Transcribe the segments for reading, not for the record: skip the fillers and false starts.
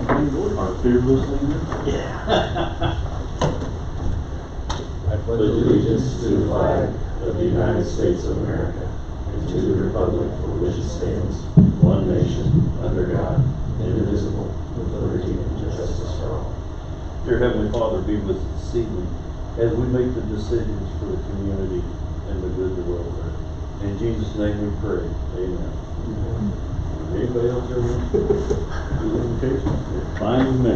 Our fearless leader? Yeah. I pledge allegiance to the flag of the United States of America and to the republic for which it stands, one nation, under God, indivisible, with liberty and justice for all. Dear Heavenly Father, be with us this evening as we make the decisions for the community and the good of the world. In Jesus' name we pray. Amen. Anybody else have any limitations? Fine with me.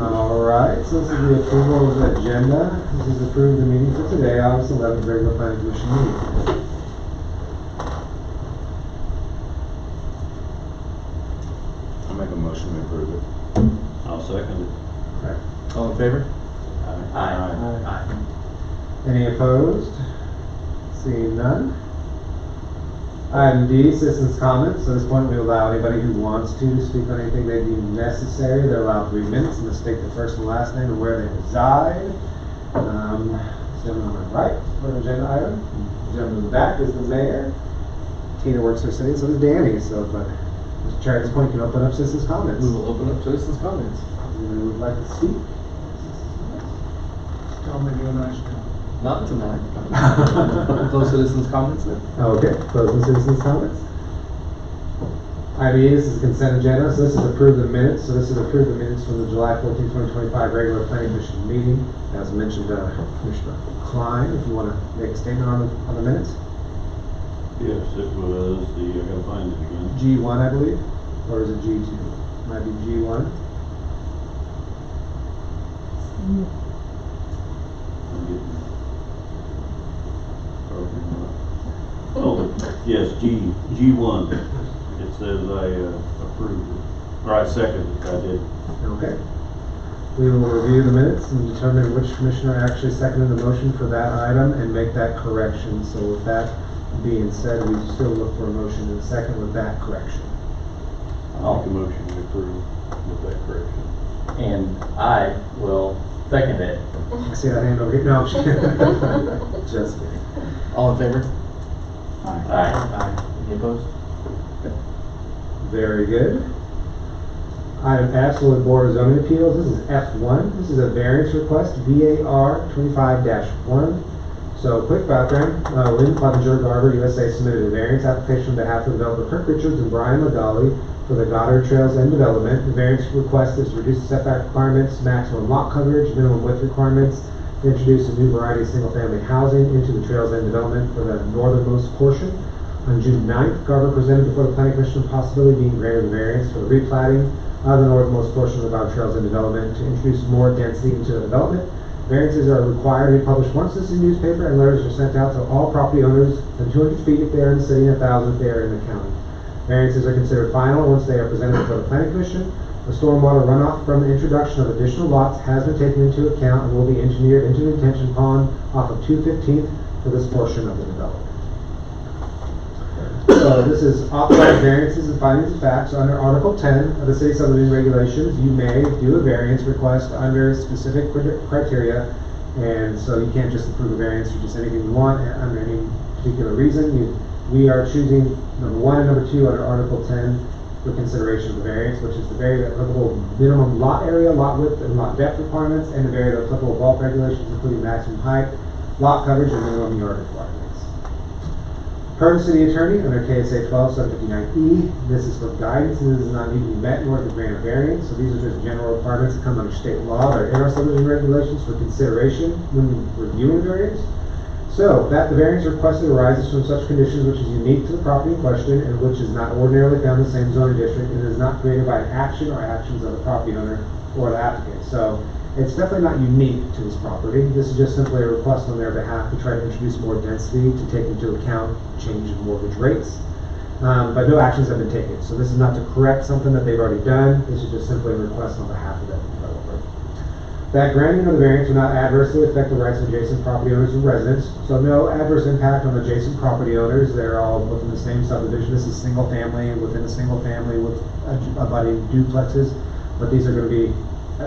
Alright, so this is the approval of the agenda. This is approved the meeting for today, August 11th, regular planning commission meeting. I'll make a motion to approve it. I'll second it. Right. All in favor? Aye. Any opposed? Seeing none. Item D, citizens' comments. So at this point, we allow anybody who wants to speak on anything they deem necessary. They're allowed 3 minutes and to state their first and last name and where they reside. Gentleman on the right for an agenda item. The gentleman in the back is the mayor. Tina works for city, and so does Danny. So, but Mr. Chair, at this point, you can open up citizens' comments. We will open up citizens' comments. Anybody would like to speak? Tell me to do a nice job. Not tonight. Close citizens' comments then. Okay, closing citizens' comments. Item E, this is a consent agenda, so this is approved the minutes. So this is approved the minutes from the July 14, 2025 regular planning commission meeting. As mentioned, Commissioner Klein, if you want to make a statement on the minutes. Yes, it was I gotta find it again. G1, I believe, or is it G2? Might be G1. I'm getting Oh, yes, G1. It says I approved it. Or I seconded it, I did. Okay. We will review the minutes and determine which commissioner actually seconded the motion for that item and make that correction. So with that being said, we still look for a motion in a second with that correction. I'll make a motion to approve with that correction. And I will second it. I see that hand over here. No, I'm just just kidding. All in favor? Aye. Any opposed? Very good. Item F, Select Board of Zoning Appeals. This is F1. This is a variance request, VAR 25-1. So, quick background. Lynn Clevenger, Garber, USA submitted a variance application on behalf of developer Kirk Richards and Brian Magali for the Goddard Trails End development. The variance request is to reduce the setback requirements, maximum lot coverage, minimum width requirements, to introduce a new variety of single-family housing into the Trails End development for the northernmost portion. On June 9th, Garber presented before the Planning Commission the possibility being granted the variance for the replatting of the northernmost portion of the Goddard Trails End development to introduce more density into the development. Variances are required to be published once this is newspaper, and letters are sent out to all property owners within 200 feet if they are in the city and 1,000 if they are in the county. Variances are considered final once they are presented before the Planning Commission. The stormwater runoff from the introduction of additional lots has been taken into account and will be engineered into the retention pond off of 215th for this portion of the development. So this is authorized variances and findings of facts. Under Article 10 of the City Subdivision Regulations, you may do a variance request under specific criteria, and so you can't just approve a variance for just anything you want under any particular reason. We are choosing number 1 and number 2 under Article 10 for consideration of the variance, which is the very applicable minimum lot area, lot width, and lot depth requirements, and the very applicable bulk regulations, including maximum height, lot coverage, and minimum yard requirements. Per the city attorney, under KSA 12759E, this is for guidance and does not need to be met in order to grant a variance. So these are just general requirements that come under state law. They're in our subdivision regulations for consideration when reviewing variance. So, that the variance requested arises from such conditions which is unique to the property in question and which is not ordinarily found in the same zoning district and is not created by an action or actions of the property owner or the applicant. So, it's definitely not unique to this property. This is just simply a request on their behalf to try to introduce more density to take into account change in mortgage rates. But no actions have been taken. So this is not to correct something that they've already done. This is just simply a request on behalf of that developer. That granting of the variance will not adversely affect the rights of adjacent property owners and residents. So no adverse impact on adjacent property owners. They're all within the same subdivision. This is single family within a single family with abutting duplexes, but these are going to be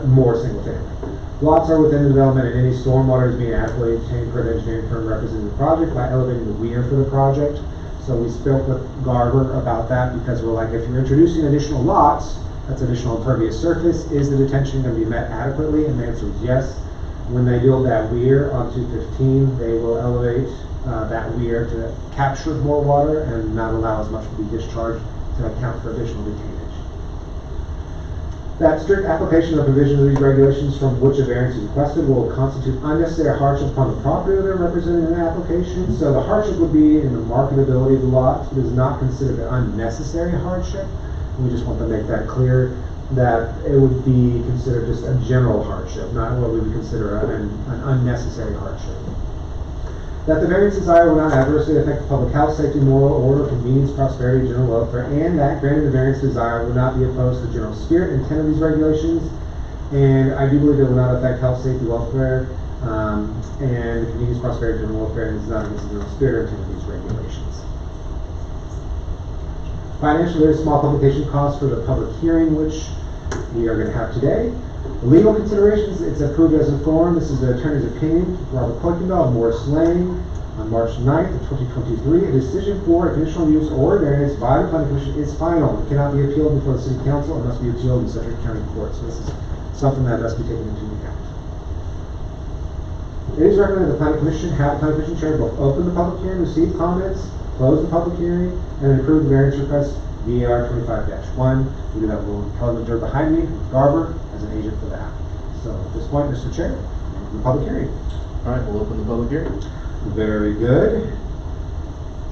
more single family. Lots are within the development and any stormwater is being adequately obtained per the engineering firm representing the project by elevating the weir for the project. So So we spoke with Garver about that because we're like, if you're introducing additional lots, that's additional impervious surface, is the detention going to be met adequately? And the answer is yes. When they build that weir on 215, they will elevate that weir to capture more water and not allow as much to be discharged to account for additional retainage. That strict application of provisions of these regulations from which a variance is requested will constitute unnecessary hardship upon the property owner represented in the application. So the hardship would be in the marketability of the lot. It is not considered an unnecessary hardship. We just want to make that clear, that it would be considered just a general hardship, not what we would consider an unnecessary hardship. That the variance desired will not adversely affect the public health, safety, moral order, convenience, prosperity, general welfare, and that granting the variance desired will not be opposed to the general spirit and intent of these regulations. And I do believe it will not affect health, safety, welfare, and convenience, prosperity, general welfare, and is not against the general spirit or intent of these regulations. Financially, very small publication costs for the public hearing, which we are going to have today. Legal considerations, it's approved as informed. This is the attorney's opinion, Robert Kuykendall of Morris Lane, on March 9th of 2023. A decision for a conditional use or variance by the planning commission is final. It cannot be appealed before the city council. It must be appealed in Sedgwick County Court. So this is something that must be taken into account. It is recommended the planning commission have the planning commission chair both open the public hearing, receive comments, close the public hearing, and approve the variance request VAR 25-1. We do that with Kelly Major behind me, Garver, as an agent for that. So at this point, Mr. Chair, open the public hearing. All right, we'll open the public hearing. Very good.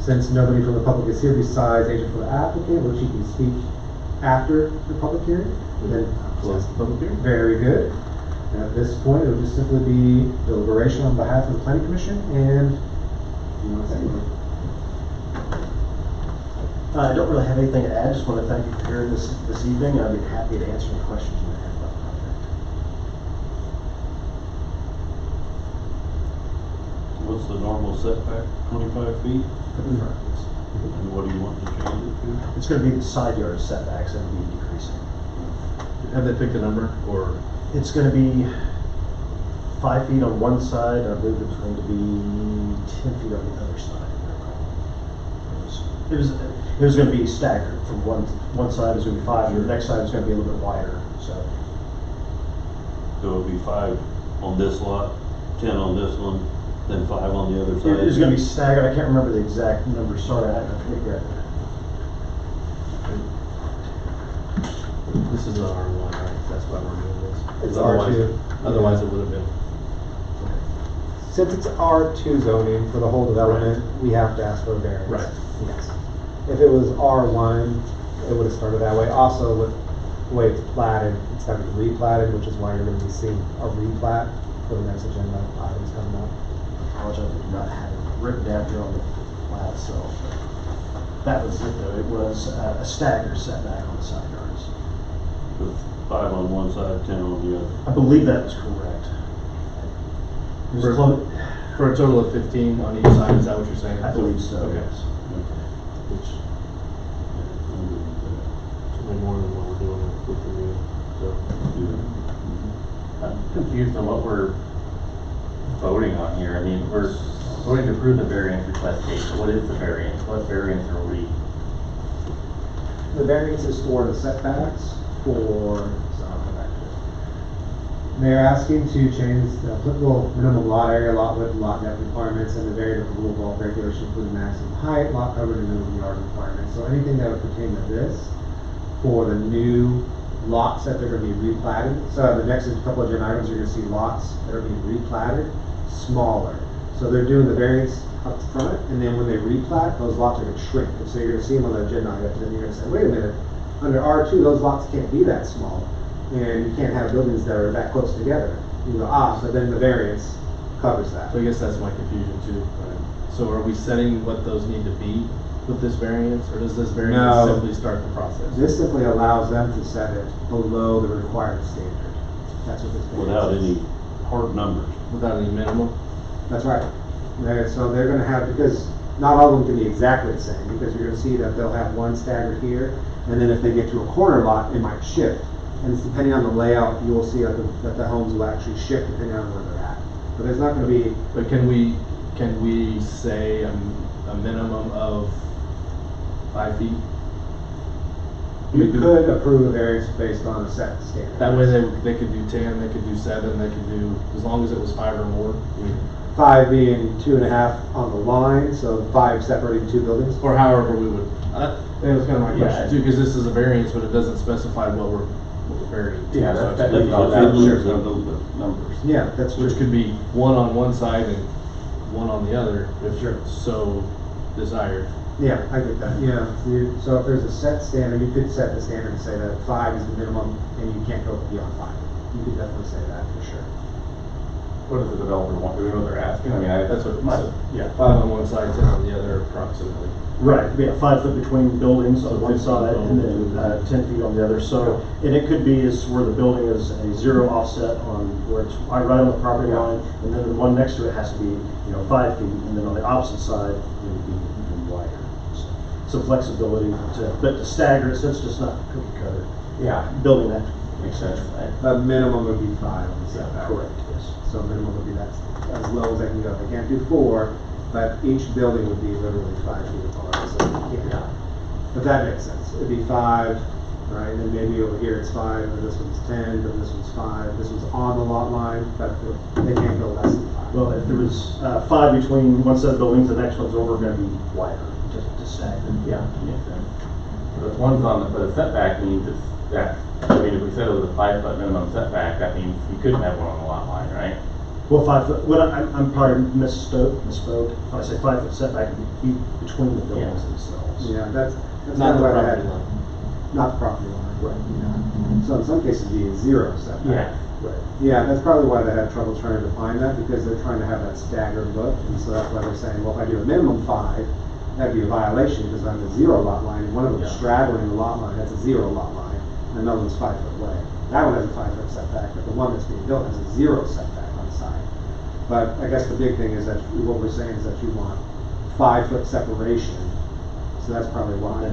Since nobody from the public is here besides agent for the applicant, which he can speak after the public hearing, then Close the public hearing. very good. And at this point, it will just simply be deliberation on behalf of the planning commission and you want to say anything? I don't really have anything to add. Just want to thank you for hearing this evening. I'd be happy to answer any questions you may have about the project. What's the normal setback, 25 feet? And what do you want to change it to? It's going to be the side yard setbacks that will be decreasing. Have they picked a number, or? It's going to be 5 feet on one side, and I believe it's going to be 10 feet on the other side. It was going to be staggered. From one side is going to be 5, and the next side is going to be a little bit wider. So it'll be 5 on this lot, 10 on this one, then 5 on the other side. it's going to be staggered. I can't remember the exact number. Sorry, I forget. This is our R1, right? That's why we're doing this. It's Otherwise- R2. Otherwise, it would have been. Since it's R2 zoning for the whole development, we have to ask for a variance. Right. Yes. If it was R1, it would have started that way. Also, with the way it's platted, it's got to be replatted, which is why you're going to be seeing a replat for the next agenda items coming up. I apologize for not having it written down here on the plat, so that was it though. It was a staggered setback on the side yards. With 5 on one side, 10 on the other. I believe that was correct. It was close. For a total of 15 on each side, is that what you're saying? I believe so, Okay. yes. Which is certainly more than what we're doing with the new, so. I'm confused on what we're voting on here. I mean, we're voting to approve the variance request date. So what is the variance? What variance are we? The variance is for the setbacks for, so I'll come back to it. They're asking to change the applicable minimum lot area, lot width, lot depth requirements, and the variant applicable regulation including maximum height, lot coverage, and minimum yard requirements. So anything that would pertain to this for the new lots that they're going to be replatted. So the next couple of agenda items, you're going to see lots that are being replatted, smaller. So they're doing the variance up front, and then when they replat, those lots are going to shrink. And so you're going to see them on the agenda items, and then you're going to say, wait a minute, under R2, those lots can't be that small, and you can't have buildings that are that close together. You go, so then the variance covers that. So I guess that's my confusion too. So are we setting what those need to be with this variance, or does this variance No. simply start the process? This simply allows them to set it below the required standard. That's what this variance Without is. any hard numbers. Without any minimum? That's right. So they're going to have, because not all of them can be exactly the same, because you're going to see that they'll have one staggered here, and then if they get to a corner lot, it might shift. And it's depending on the layout, you will see that the homes will actually shift depending on where they're at. But there's not going to be, But can we say a minimum of 5 feet? You could approve a variance based on a set standard. That way they could do 10, they could do 7, they could do, as long as it was 5 or more. 5 being 2.5 on the line, so 5 separating 2 buildings. Or however we would, that was kind of my Yeah. question too, because this is a variance, but it doesn't specify what we're varying to. Yeah, So that- it's- that- Leave that's- it sure. loose on those numbers. Yeah, that's true. Which could be 1 on one side and 1 on the other, if Sure. so desired. Yeah, I get that, yeah. So if there's a set standard, you could set the standard and say that 5 is the minimum and you can't go beyond 5. You could definitely say that for sure. What does the developer want? Do we know what they're asking? I mean, That's what it my- said. Yeah. 5 on one side, 10 on the other approximately. Right, yeah, 5 foot between buildings on So one 15 side and then 10 feet on the other, so, and it could be is where the building is a 0 offset on, where it's right on the property line, and then the one next to it has to be, 5 feet, and then on the opposite side, it would be even wider. So, some flexibility but to stagger it, so it's just not cookie cutter, Yeah. building that. Makes sense. But minimum would be 5 on the setback. Correct, yes. So minimum would be that, as low as they can go. They can't do 4, but each building would be literally 5 feet apart, so you can't. But that makes sense. It'd be 5, right, and then maybe over here it's 5, and this one's 10, but this one's 5. This one's on the lot line, but they can't go less than 5. Well, if there was 5 between one set of buildings, the next one's over gonna be wider, to stagger. Yeah. Makes sense. But if one's on, but a setback means it's that, I mean, if we said it was a 5 foot minimum setback, that means you couldn't have one on the lot line, right? Well, 5 foot, I'm probably misspoke. When I say 5 foot setback, it'd be between the buildings themselves. Yeah, that's Not kind the of why they property had, line. not the property line. Right. Yeah. So in some cases, it'd be a 0 setback. Yeah. Right. Yeah, that's probably why they had trouble trying to define that, because they're trying to have that staggered look, and so that's why they're saying, well, if I do a minimum 5, that'd be a violation, because I'm a 0 lot line, and one of them's Yeah. straddling the lot line, that's a 0 lot line, and another one's 5 foot away. That one has a 5 foot setback, but the one that's being built has a 0 setback on the side. But I guess the big thing is that, what we're saying is that you want 5 foot separation, so that's probably why.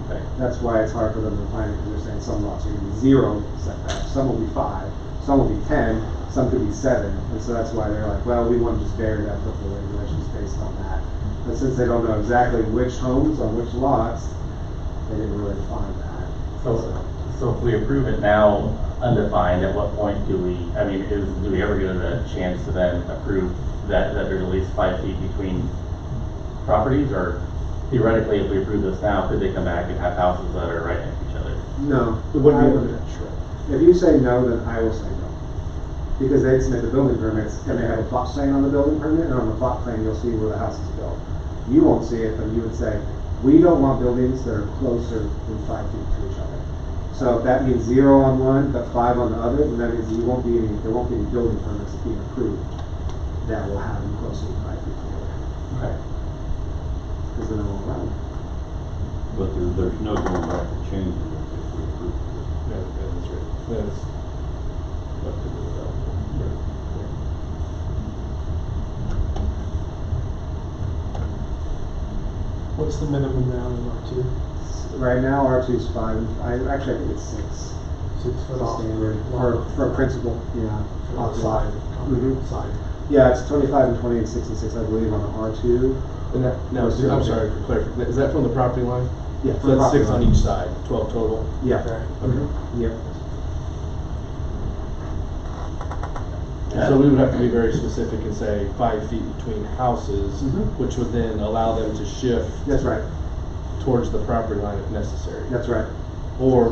Okay. That's why it's hard for them to define it, because they're saying some lots are gonna be 0 setback, some will be 5, some will be 10, some could be 7, and so that's why they're like, well, we want to just vary that local regulations based on that. But since they don't know exactly which homes on which lots, they didn't really define that. So if we approve it now undefined, at what point do we, I mean, do we ever get a chance to then approve that there's at least 5 feet between properties? Or theoretically, if we approve this now, could they come back and have houses that are right next to each other? No. It wouldn't be I- able to, sure. If you say no, then I will say no. Because they'd submit the building permits, and they have a plot plan on the building permit, and on the plot plan, you'll see where the house is built. You won't see it, but you would say, we don't want buildings that are closer than 5 feet to each other. So if that means 0 on one, but 5 on the other, then that means there won't be any building permits being approved that will have them closer than 5 feet together, Okay. because they're not allowed. But there's no going back and changing it if we approve it. Yeah, that's right. That's up to the developer. What's the minimum now in R2? Right now, R2 is 5, I think it's 6. 6 foot off. Standard for principal, yeah. Off side. Mhm. Side. Yeah, it's 25 and 20 and 6 and 6, I believe, on the R2. And that, now, I'm sorry for clarification, is that from the property line? Yeah, So that's 6 on each side, 12 total? Yeah. Okay. Mhm. Yeah. So we would have to be very specific and say 5 feet between houses, Mhm. which would then allow them to shift That's right, towards the property line if necessary. that's right. Or,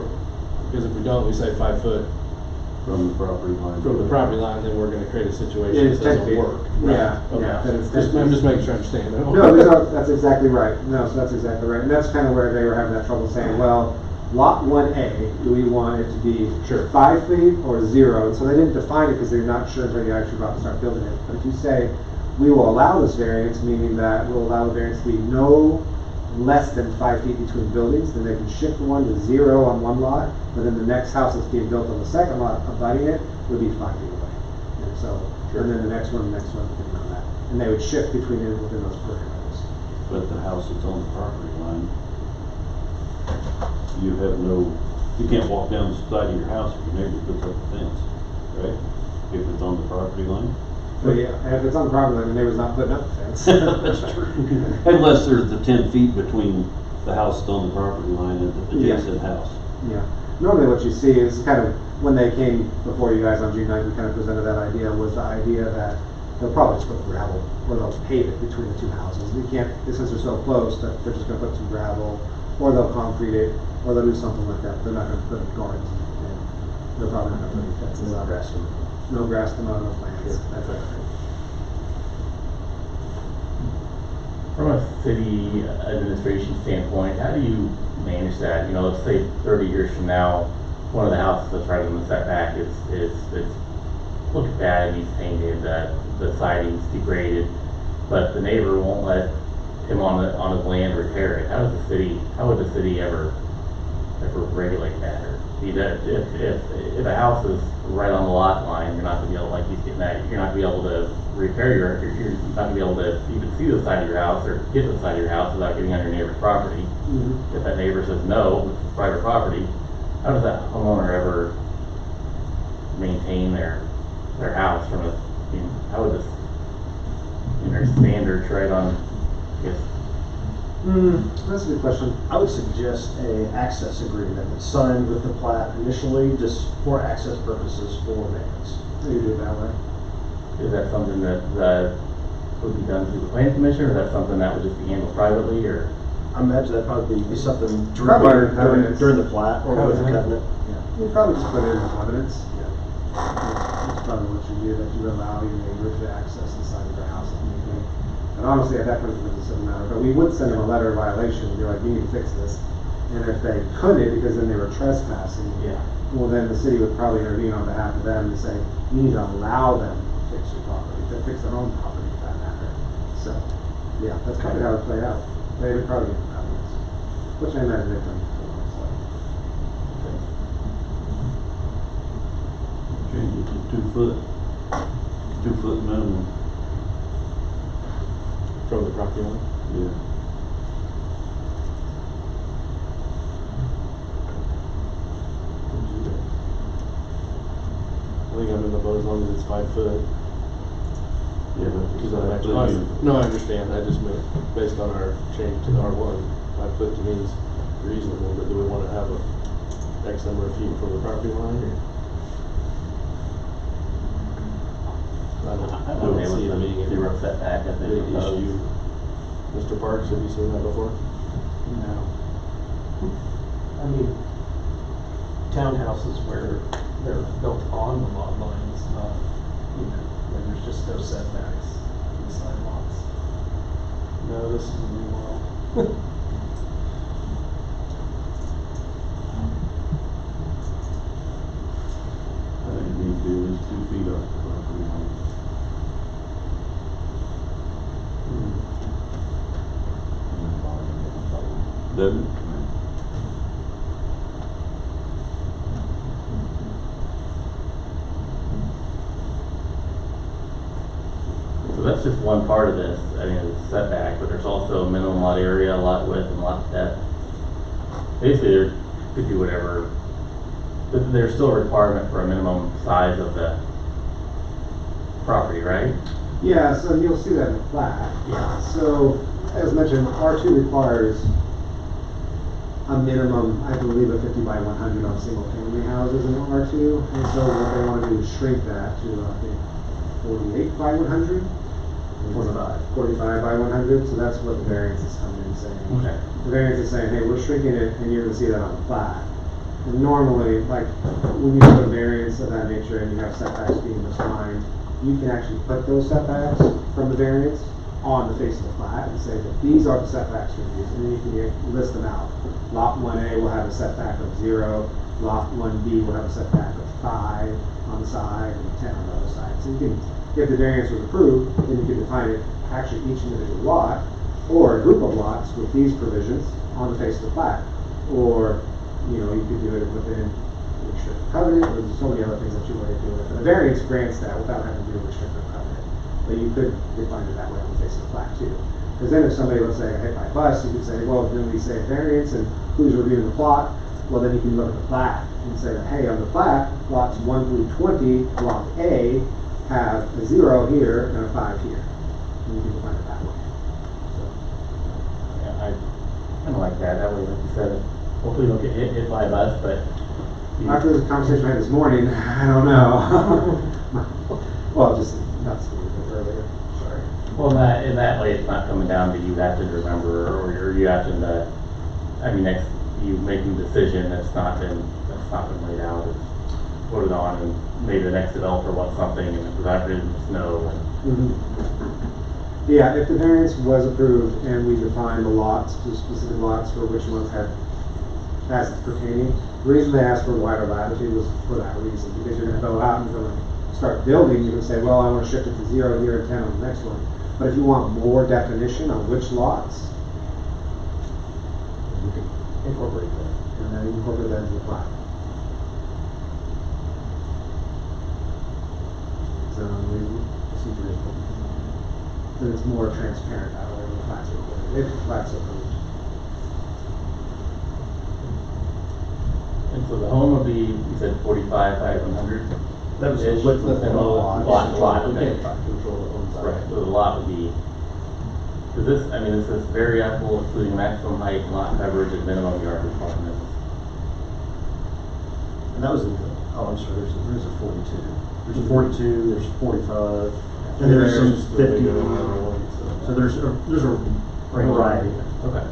because if we don't, we say 5 foot From the property line. from the property line, then we're gonna create a situation It's that 10 doesn't feet. work. Yeah, Okay. yeah, then it's 10 Just, I'm feet. just making sure I understand. No, there's no, that's exactly right. No, so that's exactly right. And that's kind of where they were having that trouble saying, well, lot 1A, do we want it to be Sure. 5 feet or 0? And so they didn't define it because they're not sure until you actually about to start building it. But if you say, we will allow this variance, meaning that we'll allow the variance to be no less than 5 feet between buildings, then they can shift one to 0 on one lot, but then the next house that's being built on the second lot abutting it would be 5 feet away. And so, and then the next one, depending on that. And they would shift between it within those parameters. But the house that's on the property line, you can't walk down the side of your house if your neighbor puts up a fence, right? If it's on the property line. But yeah, and if it's on the property line, the neighbor's not putting up a fence. That's true. Unless there's the 10 feet between the house is on the property line and the Yeah. adjacent house. Yeah. Normally what you see is kind of, when they came before you guys on June 9th, we kind of presented that idea, was the idea that they'll probably just put gravel, or they'll pave it between the two houses. We can't, since they're so close, that they're just gonna put some gravel, or they'll concrete it, or they'll do something like that. They're not gonna put gardens, and they're probably not gonna put any fences up. No grass to mow, no plants, that type of thing. From a city administration standpoint, how do you manage that? You know, let's say 30 years from now, one of the houses that's right in the setback is it's looking bad, it needs painted, the siding's degraded, but the neighbor won't let him on his land repair it. How would the city ever regulate that? Or see that if a house is right on the lot line, you're not gonna be able, like he's getting at, you're not gonna be able to repair you're not gonna be able to even see the side of your house or get to the side of your house without getting on your neighbor's property. Mm-hmm. If that neighbor says no, which is private property, how does that homeowner ever maintain their house from a, I mean, how would this, their standards right on, I guess, That's a good question. I would suggest a access agreement that's signed with the plat initially, just for access purposes for variance. You do it that way. is that something that would be done through the planning commission, or is that something that would just be handled privately, or? I imagine that'd probably be something to Probably require in covenants. during the plat or with the Covenant. covenant. You probably just put it in the covenants. That's probably what you do, that you allow your neighbor to access the side of their house if need be. And honestly, at that point, it doesn't matter, but we would send them a letter of violation, and be like, you need to fix this. And if they couldn't, because then they were trespassing, Yeah. well, then the city would probably intervene on behalf of them and say, you need to allow them to fix your property, to fix their own property for that matter. So, yeah, that's kind of how it played out. They would probably get the covenants, which I imagine they've done before, so. Change it to 2 foot minimum. From the property line? Yeah. I think I'm in the boat as long as it's 5 foot. Yeah, but Because I actually, no, I understand, I just meant based on our change to R1, 5 foot to me is reasonable, but do we wanna have a X number of feet from the property line, or? I don't see it being Zero a setback, I big think. issue. Mr. Parks, have you seen that before? No. I mean, townhouses where they're built on the lot lines, not, where there's just no setbacks inside lots. No, this is a new world. I think it needs to be at least 2 feet off the property line. Doesn't it? So that's just one part of this, I mean, it's setback, but there's also minimum lot area, lot width, and lot depth. Basically, there could do whatever, but there's still a requirement for a minimum size of the property, right? Yeah, so you'll see that in the plat. Yeah. So, as mentioned, R2 requires a minimum, I believe, of 50 by 100 on single-family houses in R2. And so what they want to do is shrink that to, I think, 48 by 100? 45 by 100, so that's what the variance is coming in saying. Okay. The variance is saying, hey, we're shrinking it, and you're gonna see that on the plat. And normally, like, when you put a variance of that nature and you have setbacks being defined, you can actually put those setbacks from the variance on the face of the plat and say that these are the setbacks for these, and then you can list them out. Lot 1A will have a setback of 0, lot 1B will have a setback of 5 on the side and 10 on the other side. So you can, if the variance was approved, then you can define it, actually each individual lot, or a group of lots with these provisions on the face of the plat. Or, you know, you could do it within a restrictive covenant, or there's so many other things that you want to do with it. The variance grants that without having to do a restrictive covenant. But you could define it that way on the face of the plat too. Because then if somebody would say, hit by a bus, you could say, well, then we say variance, and who's reviewing the plot? Well, then you can look at the plat and say, hey, on the plat, lots 1 through 20, block A, have a 0 here and a 5 here. And you can define it that way. So, Yeah, Kinda like that way, like you said, hopefully you don't get hit by a bus, but. After the conversation I had this morning, I don't know. Well, just, not this morning, but earlier, sorry. Well, in that way, it's not coming down to you have to remember, or you have to, I mean, next, you making a decision that's not been laid out, it's voted on, and maybe the next developer wants something, and for that reason, it's no, and. Yeah, if the variance was approved and we defined the lots, the specific lots for which ones had assets pertaining, the reason they asked for wider latitude was for that reason, because you're gonna go out and you're gonna start building, you're gonna say, well, I wanna shift it to 0 here and 10 on the next one. But if you want more definition on which lots, you can incorporate that, and then incorporate that into the plat. Is that unreasonable? Then it's more transparent that way when the plats are recorded, if the plats are approved. And so the home would be, you said 45 by 100? That was the width of the lot. Lot, We okay. can't control the home Right, side. so the lot would be, because this, I mean, this is variable, including maximum height, lot coverage, and minimum yard requirements. And that was in the, oh, I'm sorry, there's a 42. There's a 42, there's 45, and there's some 50. So there's a variety. Okay.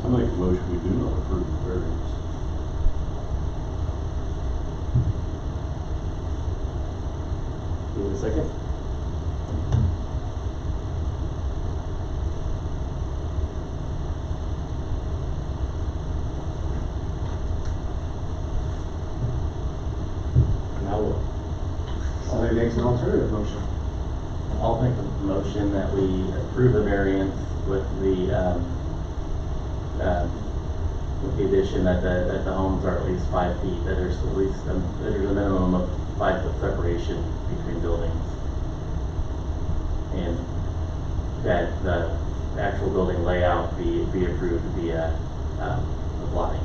I make a motion, we do not approve the variance. Need a second? Now what? Somebody makes an alternative motion. I'll make a motion that we approve the variance with the addition that the homes are at least 5 feet, that there's at least, there's a minimum of 5 foot separation between buildings. And that the actual building layout be approved via, the plotting.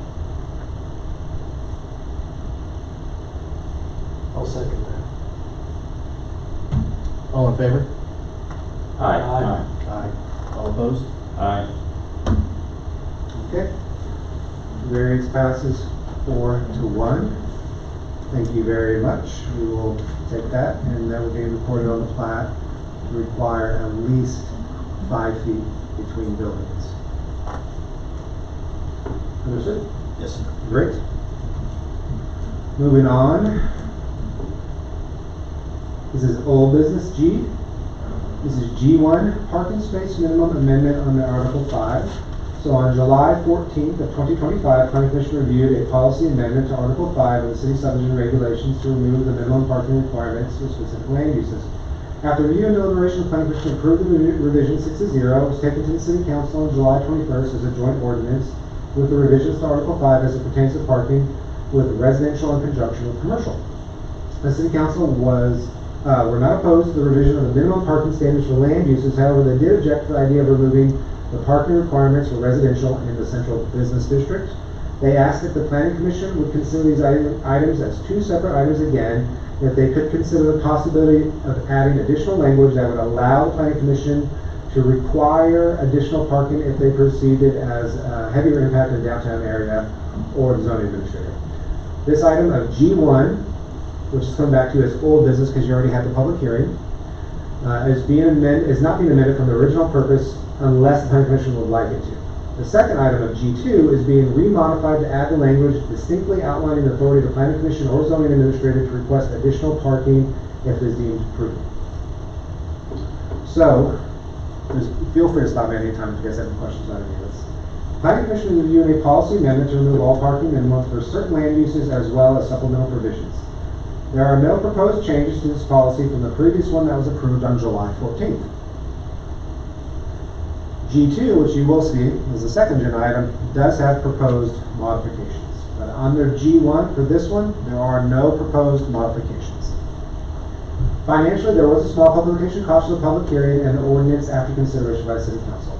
I'll second that. All in favor? Aye. Aye. All opposed? Aye. Okay. Variance passes 4-1. Thank you very much. We will take that, and that will be recorded on the plat to require at least 5 feet between buildings. Understood? Yes, sir. Great. Moving on. This is old business G. This is G1, parking space minimum amendment under Article 5. So on July 14th of 2025, Planning Commission reviewed a policy amendment to Article 5 of the City Subdivision Regulations to remove the minimum parking requirements for specific land uses. After review and deliberation, the Planning Commission approved the revision 6-0. It was taken to the City Council on July 21st as a joint ordinance with the revisions to Article 5 as it pertains to parking with residential in conjunction with commercial. The City Council were not opposed to the revision of the minimum parking standards for land uses. However, they did object to the idea of removing the parking requirements for residential in the central business district. They asked if the Planning Commission would consider these items as 2 separate items again, if they could consider the possibility of adding additional language that would allow the Planning Commission to require additional parking if they perceived it as a heavier impact in the downtown area or the zoning administrator. This item of G1, which is coming back to as old business because you already had the public hearing, is not being amended from the original purpose unless the Planning Commission would like it to. The second item of G2 is being remodified to add the language distinctly outlining the authority of the Planning Commission or zoning administrator to request additional parking if it is deemed prudent. So, feel free to stop at any time if you guys have any questions about any of this. Planning Commission is reviewing a policy amendment to remove all parking minimums for certain land uses as well as supplemental provisions. There are no proposed changes to this policy from the previous one that was approved on July 14th. G2, which you will see is the second agenda item, does have proposed modifications. But under G1, for this one, there are no proposed modifications. Financially, there was a small publication cost of the public hearing and the ordinance after consideration by City Council.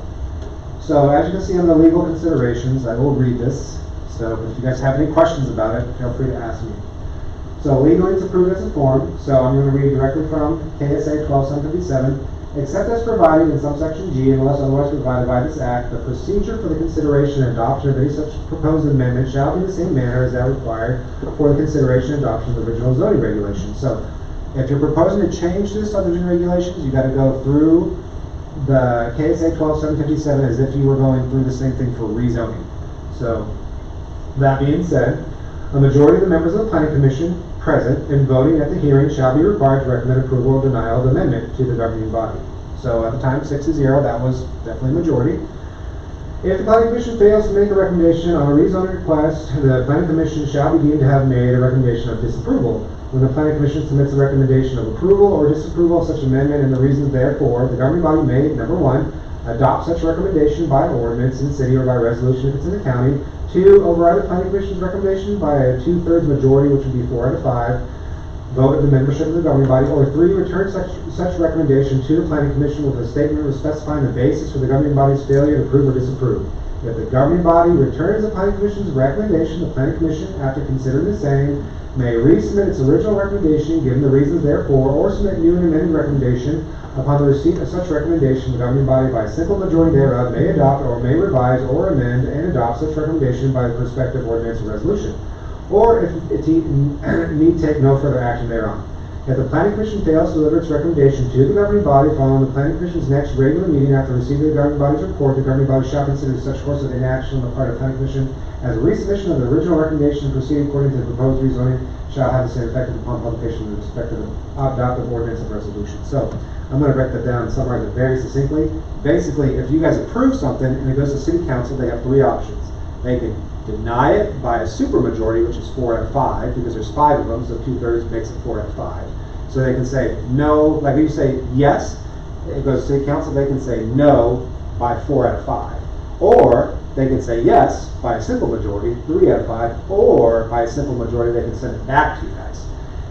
So as you can see under legal considerations, I will read this. So if you guys have any questions about it, feel free to ask me. So legally it's approved as a form, so I'm going to read directly from KSA 12757. Except as provided in subsection G, unless otherwise provided by this act, the procedure for the consideration and adoption of any such proposed amendment shall be the same manner as that required for the consideration and adoption of the original zoning regulations. So if you're proposing to change the subdivision regulations, you got to go through the KSA 12757 as if you were going through the same thing for rezoning. So that being said, a majority of the members of the planning commission present and voting at the hearing shall be required to recommend approval or denial of the amendment to the governing body. So at the time, 6-0, that was definitely a majority. If the planning commission fails to make a recommendation on a rezoning request, the planning commission shall be deemed to have made a recommendation of disapproval. When the planning commission submits a recommendation of approval or disapproval of such amendment and the reasons therefore, the governing body may, number 1, adopt such recommendation by ordinance in the city or by resolution if it's in the county. 2, override the planning commission's recommendation by a 2/3 majority, which would be 4 out of 5, vote of the membership of the governing body. Or 3, return such recommendation to the planning commission with a statement specifying the basis for the governing body's failure to approve or disapprove. If the governing body returns the planning commission's recommendation, the planning commission, after considering the same, may resubmit its original recommendation, given the reasons therefore, or submit new and amended recommendation. Upon the receipt of such recommendation, the governing body by a simple majority thereof may adopt or may revise or amend and adopt such recommendation by the prospective ordinance or resolution, or if it need take no further action thereon. If the planning commission fails to deliver its recommendation to the governing body following the planning commission's next regular meeting after receiving the governing body's report, the governing body shall consider such course of inaction on the part of the planning commission as a resubmission of the original recommendation and proceed according to the proposed rezoning shall have the same effect upon publication of the respective adopted ordinance and resolution. So I'm going to break that down and summarize it very succinctly. Basically, if you guys approve something and it goes to city council, they have 3 options. They can deny it by a supermajority, which is 4 out of 5, because there's 5 of them, so 2/3 makes it 4 out of 5. So they can say no, like if you say yes, it goes to city council, they can say no by 4 out of 5. Or they can say yes by a simple majority, 3 out of 5, or by a simple majority, they can send it back to you guys.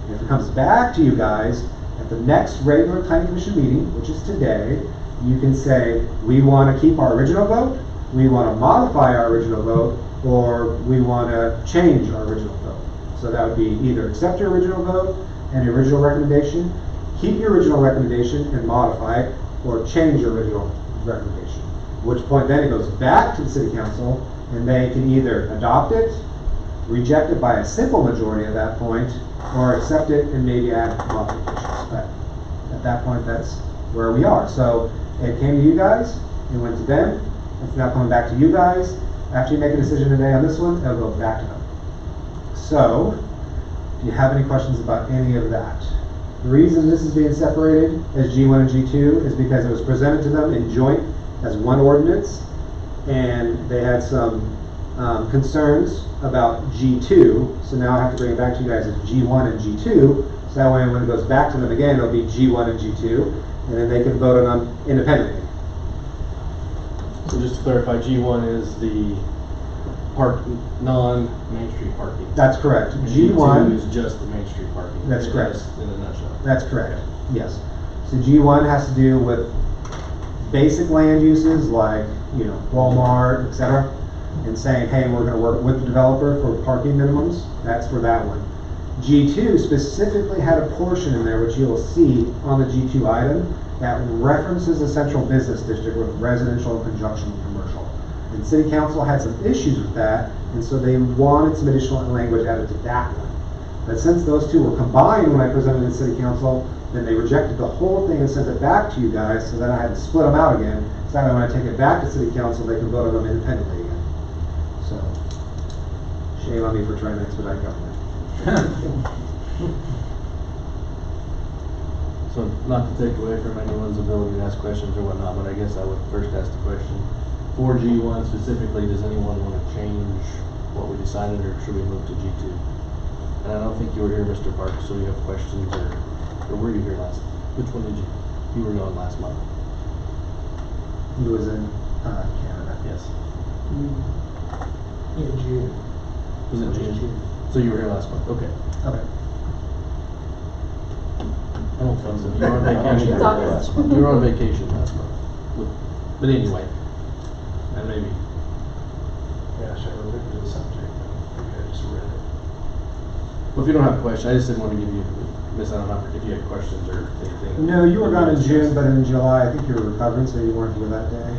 And if it comes back to you guys, at the next regular planning commission meeting, which is today, you can say, we want to keep our original vote, we want to modify our original vote, or we want to change our original vote. So that would be either accept your original vote and your original recommendation, keep your original recommendation and modify it, or change your original recommendation. At which point then it goes back to the city council, and they can either adopt it, reject it by a simple majority at that point, or accept it and maybe add modifications. But at that point, that's where we are. So it came to you guys, it went to them, it's now coming back to you guys. After you make a decision today on this one, it'll go back to them. So, do you have any questions about any of that? The reason this is being separated as G1 and G2 is because it was presented to them in joint as one ordinance, and they had some concerns about G2, so now I have to bring it back to you guys as G1 and G2, so that way when it goes back to them again, it'll be G1 and G2, and then they can vote on them independently. So just to clarify, G1 is the non-Main Street parking. That's correct. And G1 G2 is just the Main Street parking. That's correct. Just in a nutshell. That's correct, yes. So G1 has to do with basic land uses like, Walmart, etc. And saying, hey, we're going to work with the developer for parking minimums. That's for that one. G2 specifically had a portion in there, which you'll see on the G2 item, that references the central business district with residential in conjunction with commercial. And City Council had some issues with that, and so they wanted some additional language added to that one. But since those two were combined when I presented it to City Council, then they rejected the whole thing and sent it back to you guys, so then I had to split them out again. So that way when I take it back to City Council, they can vote on them independently again. So, shame on me for trying to expedite government. So not to take away from anyone's ability to ask questions or whatnot, but I guess I would first ask the question. For G1 specifically, does anyone want to change what we decided, or should we move to G2? And I don't think you were here, Mr. Park, so you have questions, or were you here last? Which one did you? You were gone last month. He was in Canada. Yes. In June. Was it June? So you were here last month. Okay. Okay. I don't think so. You were on vacation It's August. last month. You were on vacation last month. But anyway, and maybe. Gosh, I remember the subject. just read it. Well, if you don't have a question, I just didn't want to give you, miss out on opportunity, if you had questions or anything. No, you were gone in June, but in July, I think you were recovering, so you weren't here that day.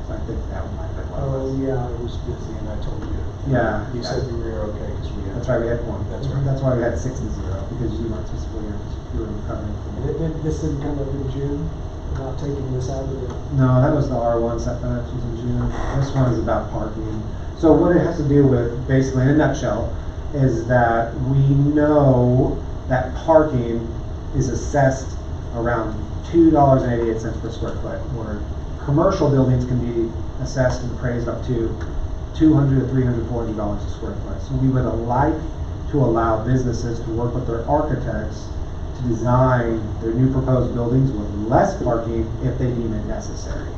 So I think that one might have been. Oh, yeah, I was busy and I told you. Yeah. You said we were okay because we had. That's right, we had one. That's right. That's why we had 6 and 0, because you weren't specifically here, you were recovering. This didn't come up in June, not taking this out of the. No, that was the R1 setbacks was in June. This one is about parking. So what it has to do with, basically in a nutshell, is that we know that parking is assessed around $2.88 per square foot, where commercial buildings can be assessed and appraised up to $200 to $300, $400 a square foot. So we would like to allow businesses to work with their architects to design their new proposed buildings with less parking if they deem it necessary.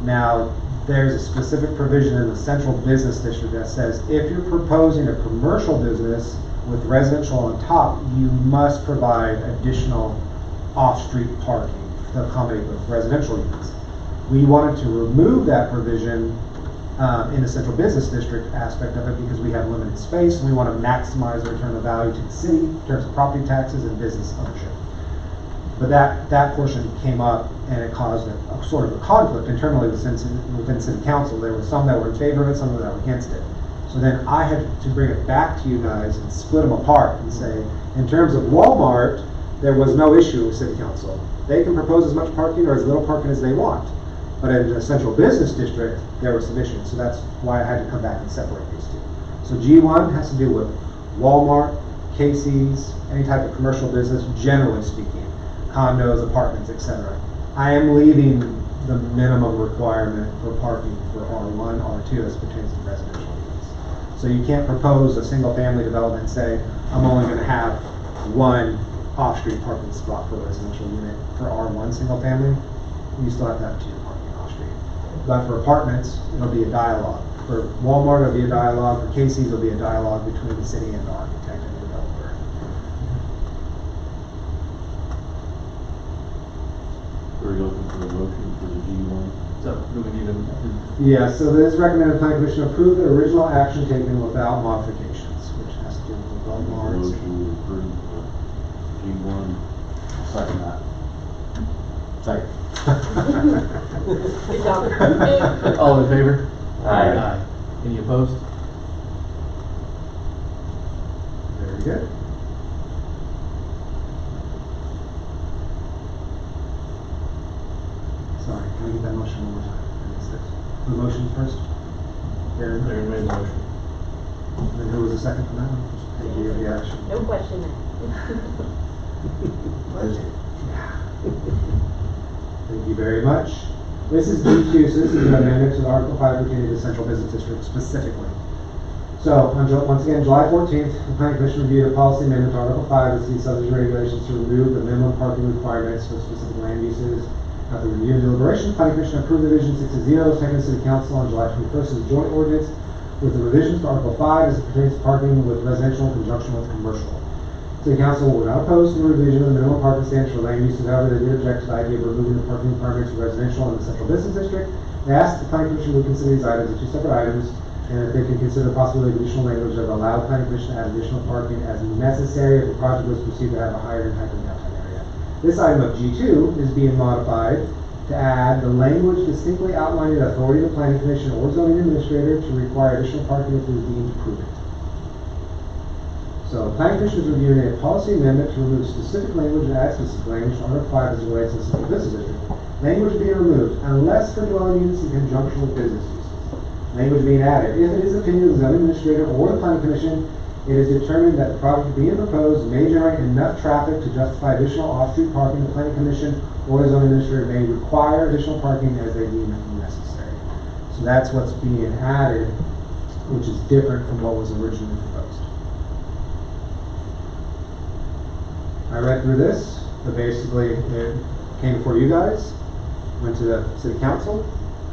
Now, there's a specific provision in the central business district that says if you're proposing a commercial business with residential on top, you must provide additional off-street parking to accommodate those residential units. We wanted to remove that provision in the central business district aspect of it because we have limited space and we want to maximize the return of value to the city in terms of property taxes and business ownership. But that portion came up and it caused a sort of a conflict internally within city council. There were some that were in favor of it, some that were against it. So then I had to bring it back to you guys and split them apart and say, in terms of Walmart, there was no issue with city council. They can propose as much parking or as little parking as they want. But in the central business district, there were some issues. So that's why I had to come back and separate these two. So G1 has to do with Walmart, Casey's, any type of commercial business, generally speaking, condos, apartments, etc. I am leaving the minimum requirement for parking for R1, R2 as pertains to residential units. So you can't propose a single family development and say, I'm only going to have one off-street parking spot for a residential unit. For R1 single family, you still have to have 2 parking off-street. But for apartments, it'll be a dialogue. For Walmart, it'll be a dialogue. For Casey's, it'll be a dialogue between the city and the architect and the developer. We're looking for a motion for the G1. So, do we need a, Yeah, so this recommended planning commission approve the original action taken without modifications, which has to do with Walmart's. Motion to approve G1. I'll second that. Sorry. Good job. all in favor? Aye. Any opposed? Very good. Sorry, can we get that motion one more time? I missed it. The motion first? Darren? Darren made the motion. And who was the second for that one? Thank you, the action. No question. Thank you very much. This is G2, so this is an amendment to Article 5 pertaining to the Central Business District specifically. So, once again, July 14th, the Planning Commission reviewed a policy amendment to Article 5 of the city subdivision regulations to remove the minimum parking requirements for specific land uses. After review and deliberation, the Planning Commission approved Revision 6-0, taken to City Council on July 21st as a joint ordinance with the revisions to Article 5 as it pertains to parking with residential in conjunction with commercial. City Council will not oppose the revision of the minimum parking standards for land uses. However, they did object to the idea of removing the parking requirements for residential in the Central Business District. They asked the Planning Commission to consider these items as 2 separate items, and if they can consider the possibility of additional language that would allow the Planning Commission to add additional parking as necessary if the project was perceived to have a higher impact on the downtown area. This item of G2 is being modified to add the language distinctly outlining the authority of the Planning Commission or zoning administrator to require additional parking if it is deemed prudent. So, the Planning Commission is reviewing a policy amendment to remove specific language and add specific language to Article 5 as it relates to the Central Business District. Language being removed unless for dwelling units in conjunction with business uses. Language being added. If it is the opinion of the zoning administrator or the Planning Commission, it is determined that the project being proposed may generate enough traffic to justify additional off-street parking. The Planning Commission or the zoning administrator may require additional parking as they deem it necessary. So that's what's being added, which is different from what was originally proposed. I read through this, but basically it came before you guys, went to the City Council.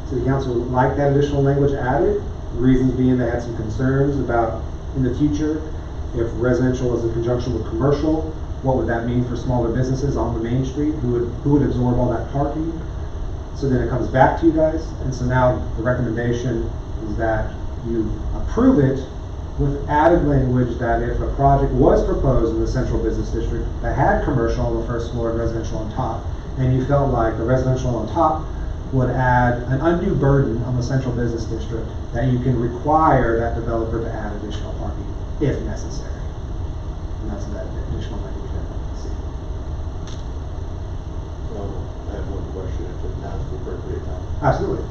City Council liked that additional language added, reasons being they had some concerns about in the future, if residential was in conjunction with commercial, what would that mean for smaller businesses on the main street? Who would absorb all that parking? So then it comes back to you guys, and so now the recommendation is that you approve it with added language that if a project was proposed in the central business district that had commercial on the first floor and residential on top, and you felt like the residential on top would add an undue burden on the central business district, that you can require that developer to add additional parking if necessary. And that's that additional language that you see. I have one question if now's the appropriate time. Absolutely.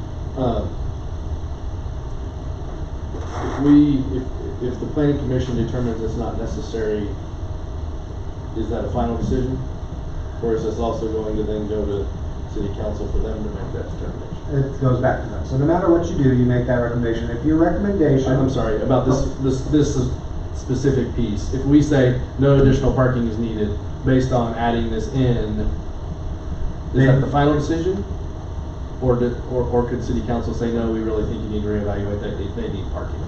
If the planning commission determines it's not necessary, is that a final decision? Or is this also going to then go to city council for them to make that determination? It goes back to them. So no matter what you do, you make that recommendation. If your recommendation... I'm sorry, about this specific piece. If we say no additional parking is needed based on adding this in, is that the final decision? Or could city council say, no, we really think you need to reevaluate that, they need parking?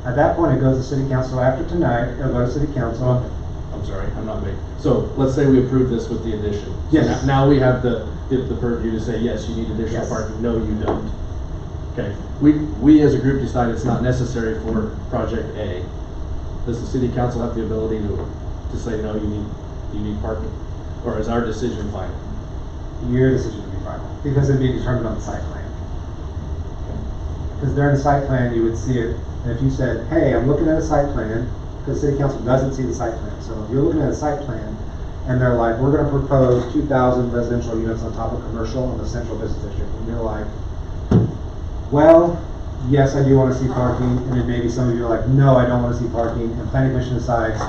At that point, it goes to city council. After tonight, it'll go to city council. I'm sorry, I'm not making, so let's say we approve this with the addition. So Yes. Now we have the purview to say, yes, you need additional Yes. parking, no, you don't. Okay, we as a group decide it's not necessary for project A. Does the city council have the ability to say, no, you need parking? Or is our decision final? Your decision would be final, because it'd be determined on the site plan. Because during the site plan, you would see it, and if you said, hey, I'm looking at a site plan, because city council doesn't see the site plan. So if you're looking at a site plan, and they're like, we're gonna propose 2,000 residential units on top of commercial in the central business district, and you're like, well, yes, I do wanna see parking, and then maybe some of you are like, no, I don't wanna see parking, and planning commission decides,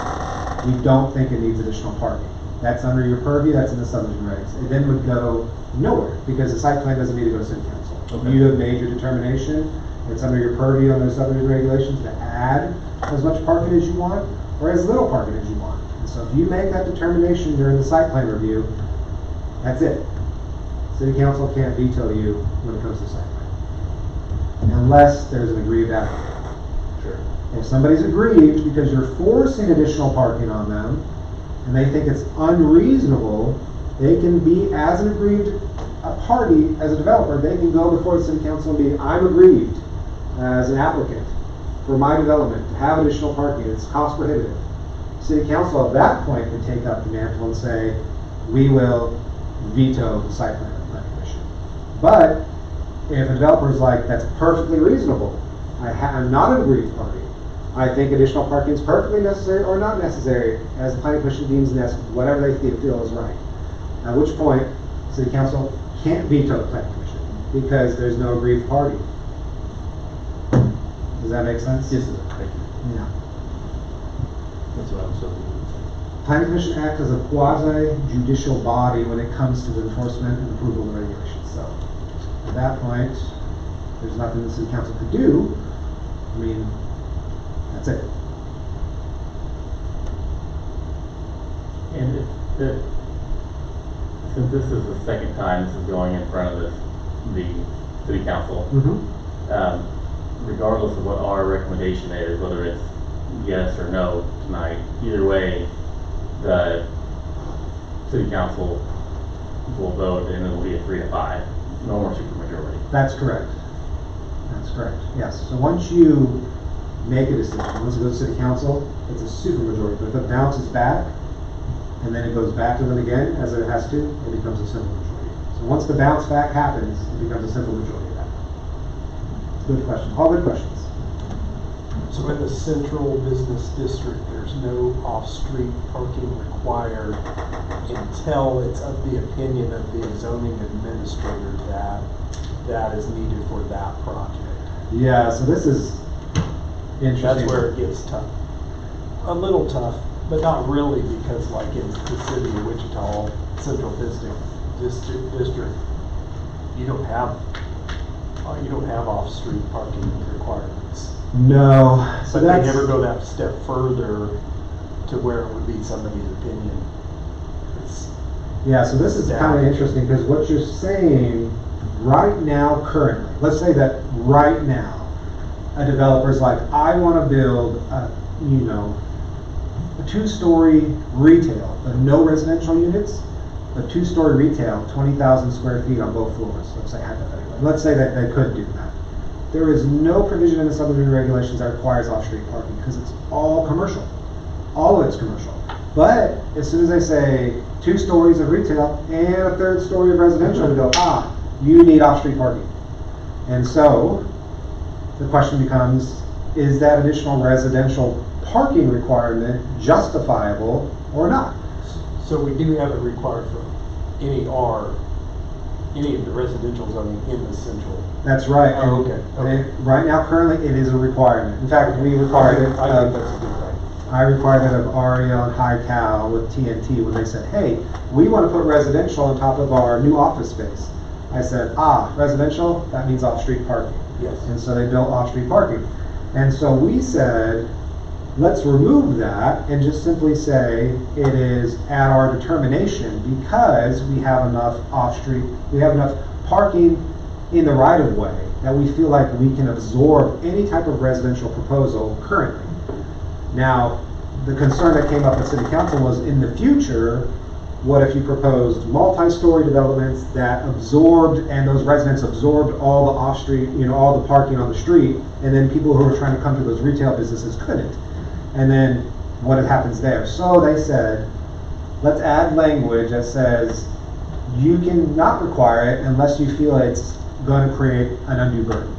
we don't think it needs additional parking. That's under your purview, that's in the subdivision regs. It then would go nowhere, because the site plan doesn't need to go to city council. Okay. You have made your determination, it's under your purview under subdivision regulations to add as much parking as you want, or as little parking as you want. And so if you make that determination during the site plan review, that's it. City council can't veto you when it comes to site plan. Unless there's an aggrieved applicant. Sure. If somebody's aggrieved because you're forcing additional parking on them, and they think it's unreasonable, they can be, as an aggrieved party, as a developer, they can go before the city council and be, I'm aggrieved as an applicant for my development to have additional parking, it's cost prohibitive. City council at that point can take up the mantle and say, we will veto the site plan of the planning commission. But if a developer's like, that's perfectly reasonable, I'm not an aggrieved party, I think additional parking is perfectly necessary or not necessary, as the planning commission deems necessary, whatever they feel is right. At which point, city council can't veto the planning commission because there's no aggrieved party. Does that make sense? Yes, sir. Thank you. Yeah. That's what I was hoping you would say. Planning commission acts as a quasi-judicial body when it comes to the enforcement and approval of the regulations. So at that point, there's nothing the city council could do. I mean, that's it. And since this is the second time this is going in front of the city council, regardless of what our recommendation is, whether it's yes or no tonight, either way, the city council will vote and it'll be a 3-5, no more supermajority. That's correct. That's correct. Yes. So once you make a decision, once it goes to city council, it's a supermajority. But if it bounces back, and then it goes back to them again, as it has to, it becomes a simple majority. So once the bounce back happens, it becomes a simple majority at that point. Good question. All good questions. So in the central business district, there's no off-street parking required until it's of the opinion of the zoning administrator that that is needed for that project. Yeah, so this is interesting. That's where it gets tough. A little tough, but not really, because like in the city of Wichita, central district, you don't have off-street parking requirements. No. So But they that's, never go that step further to where it would be somebody's opinion. yeah, so this is kind of interesting because what you're saying right now, currently, let's say that right now, a developer's like, I want to build a 2-story retail, but no residential units, but 2-story retail, 20,000 square feet on both floors, let's say hypothetically. Let's say that they could do that. There is no provision in the subdivision regulations that requires off-street parking, because it's all commercial. All of it's commercial. But as soon as they say 2 stories of retail and a 3rd story of residential, we go, you need off-street parking. And so, the question becomes, is that additional residential parking requirement justifiable or not? So we do have it required for any of the residential zoning in the central. That's right. Oh, And- okay. and right now, currently, it is a requirement. In fact, we required it. I think that's a good thing. I required it of Ariel and High Cal with TNT when they said, hey, we want to put residential on top of our new office space. I said, residential, that means off-street parking. Yes. And so they built off-street parking. And so we said, let's remove that and just simply say it is at our determination, because we have enough off-street, we have enough parking in the right-of-way that we feel like we can absorb any type of residential proposal currently. Now, the concern that came up at City Council was, in the future, what if you proposed multi-story developments that absorbed, and those residents absorbed all the off-street, all the parking on the street, and then people who were trying to come to those retail businesses couldn't. And then what happens there? So they said, let's add language that says you can not require it unless you feel it's going to create an undue burden.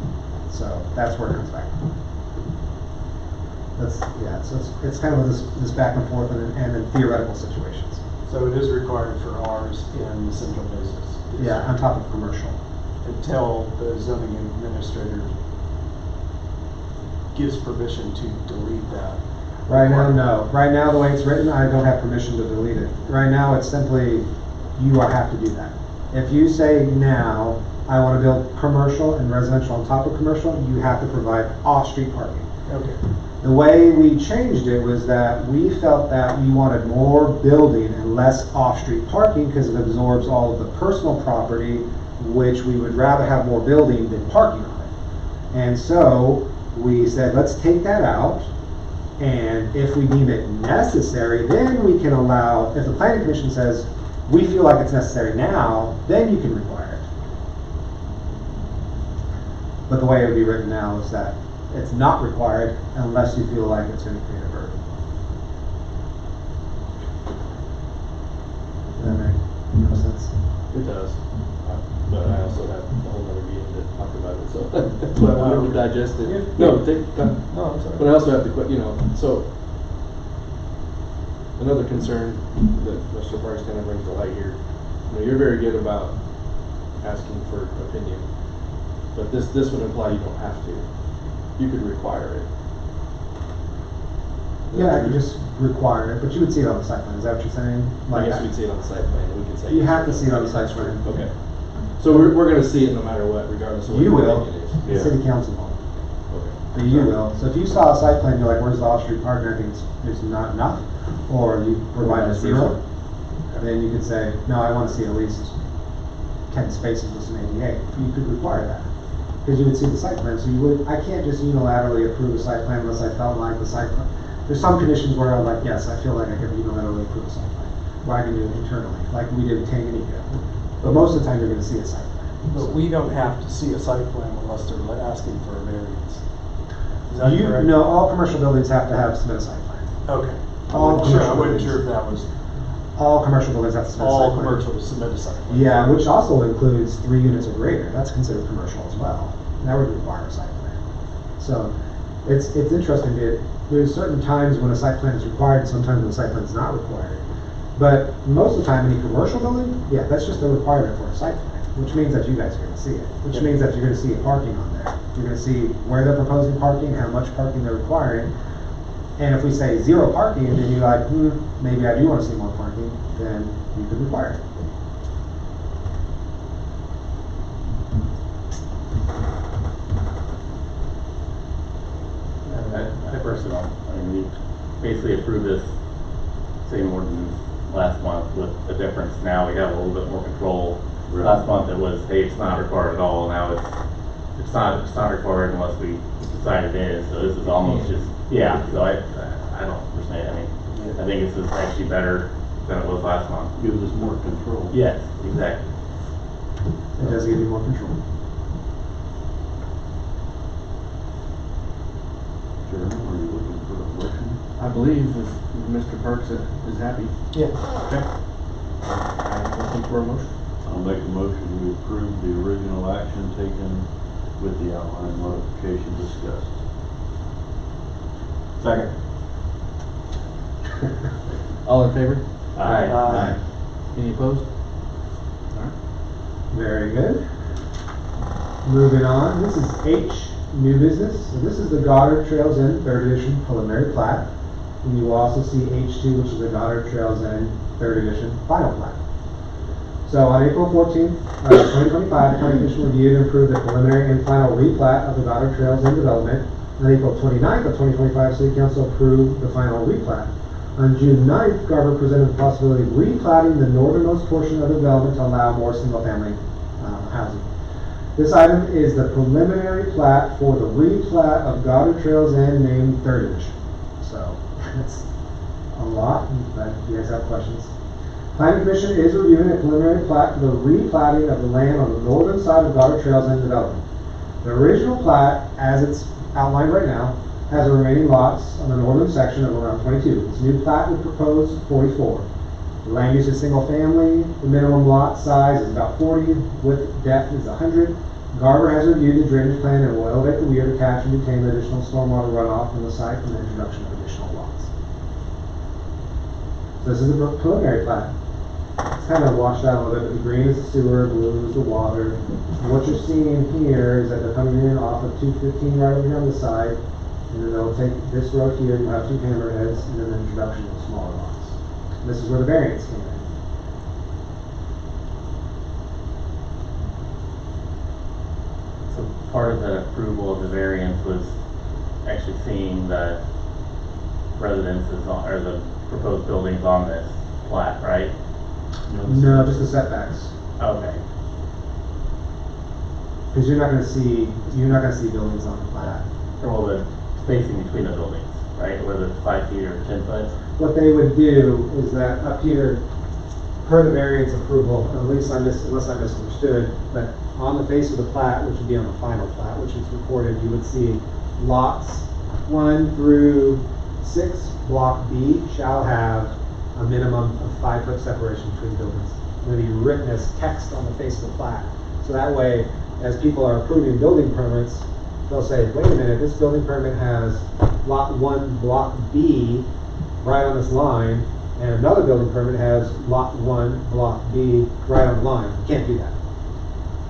So that's where it comes back from. So it's kind of this back and forth and then theoretical situations. So it is required for ours in the central business. Yeah, on top of commercial. Until the zoning administrator gives permission to delete that. Right now, no. Right now, the way it's written, I don't have permission to delete it. Right now, it's simply, you have to do that. If you say now, I want to build commercial and residential on top of commercial, you have to provide off-street parking. Okay. The way we changed it was that we felt that we wanted more building and less off-street parking because it absorbs all of the personal property, which we would rather have more building than parking on it. And so we said, let's take that out, and if we deem it necessary, then we can allow, if the planning commission says, we feel like it's necessary now, then you can require it. But the way it would be written now is that it's not required unless you feel like it's going to create a burden. Does that make no sense? It does. But I also have a whole other meeting to talk about it, so that's why I wanted to digest it. Yeah. No, take time. No, I'm sorry. But I also have to, so another concern that Mr. Price kind of brings to light here. You're very good about asking for opinion, but this would imply you don't have to. You could require it. Yeah, I could just require it, but you would see it on the site plan. Is that what you're saying? I guess we'd see it on the site plan. We could say You yes have or to no. see it on the site plan. Okay. So we're going to see it no matter what, regardless of what You your will. opinion is. The Yeah. city council will. Okay. But you will. So if you saw a site plan, you're like, where's the off-street parking? I think it's not enough. Or you provide a zero. Then you could say, no, I want to see at least 10 spaces with some ADA. You could require that. Because you would see the site plan. So you would, I can't just unilaterally approve a site plan unless I felt like the site plan. There's some conditions where I'm like, yes, I feel like I could unilaterally approve a site plan. Or I can do it internally, like we did with Tanganyika. But most of the time you're going to see a site plan. But we don't have to see a site plan unless they're asking for a variance. Is that correct? No, all commercial buildings have to submit a site plan. Okay. All I commercial wasn't buildings. sure if that was All commercial buildings have to submit a site plan. all commercial to submit a site plan. Yeah, which also includes 3 units or greater. That's considered commercial as well. That would require a site plan. So it's interesting. There's certain times when a site plan is required, sometimes when a site plan is not required. But most of the time, any commercial building, yeah, that's just a requirement for a site plan, which means that you guys are going to see it. Which means that you're going to see a parking on there. You're going to see where they're proposing parking, how much parking they're requiring. And if we say 0 parking, and then you're like, maybe I do want to see more parking, then you could require it. I personally don't. I mean, we basically approved this same ordinance last month with the difference. Now we have a little bit more control. Last month it was, hey, it's not required at all. Now it's not required unless we decide it is. So this is almost just, yeah. So I don't personally, I mean, I think this is actually better than it was last month. Gives us more control. Yes, exactly. It does give you more control. Chairman, are you looking for a motion? I believe if Mr. Parks is happy. Yeah. Okay. I'm looking for a motion. I'll make a motion to approve the original action taken with the outline modification discussed. Second. All in favor? Aye. Any opposed? Very good. Moving on, this is H, new business. So this is the Goddard Trails End Third Edition preliminary plat. And you will also see H2, which is the Goddard Trails End Third Edition final plat. So on April 14th, 2025, the County Commission reviewed and approved the preliminary and final replat of the Goddard Trails End development. On April 29th of 2025, City Council approved the final replat. On June 9th, Garber presented the possibility of replatting the northernmost portion of the development to allow more single-family housing. This item is the preliminary plat for the replat of Goddard Trails End named Third Edition. So that's a lot, but you guys have questions. Planning Commission is reviewing a preliminary plat for the replatting of the land on the northern side of Goddard Trails End development. The original plat, as it's outlined right now, has the remaining lots on the northern section of around 22. This new plat would propose 44. The land use is single family, the minimum lot size is about 40, width depth is 100. Garber has reviewed the drainage plan and will elevate the weir to catch and contain the additional stormwater runoff from the site from the introduction of additional lots. So this is the preliminary plat. It's kind of washed out a little bit. The green is the sewer, blue is the water. And what you're seeing here is that they're coming in off of 215 right over here on the side. And then they'll take this road here, you'll have two hammerheads, and then the introduction of smaller lots. And this is where the variance came in. So part of the approval of the variance was actually seeing the residences on, or the proposed buildings on this plat, right? No, just the setbacks. Okay. Because you're not going to see buildings on the plat. Or well, the spacing between the buildings, right? Whether it's 5 feet or 10 foot. What they would do is that up here, per the variance approval, at least unless I misunderstood, but on the face of the plat, which would be on the final plat, which is recorded, you would see lots 1 through 6, block B, shall have a minimum of 5 foot separation between buildings. And then you written as text on the face of the plat. So that way, as people are approving building permits, they'll say, wait a minute, this building permit has lot 1, block B, right on this line, and another building permit has lot 1, block B, right on the line. You can't do that.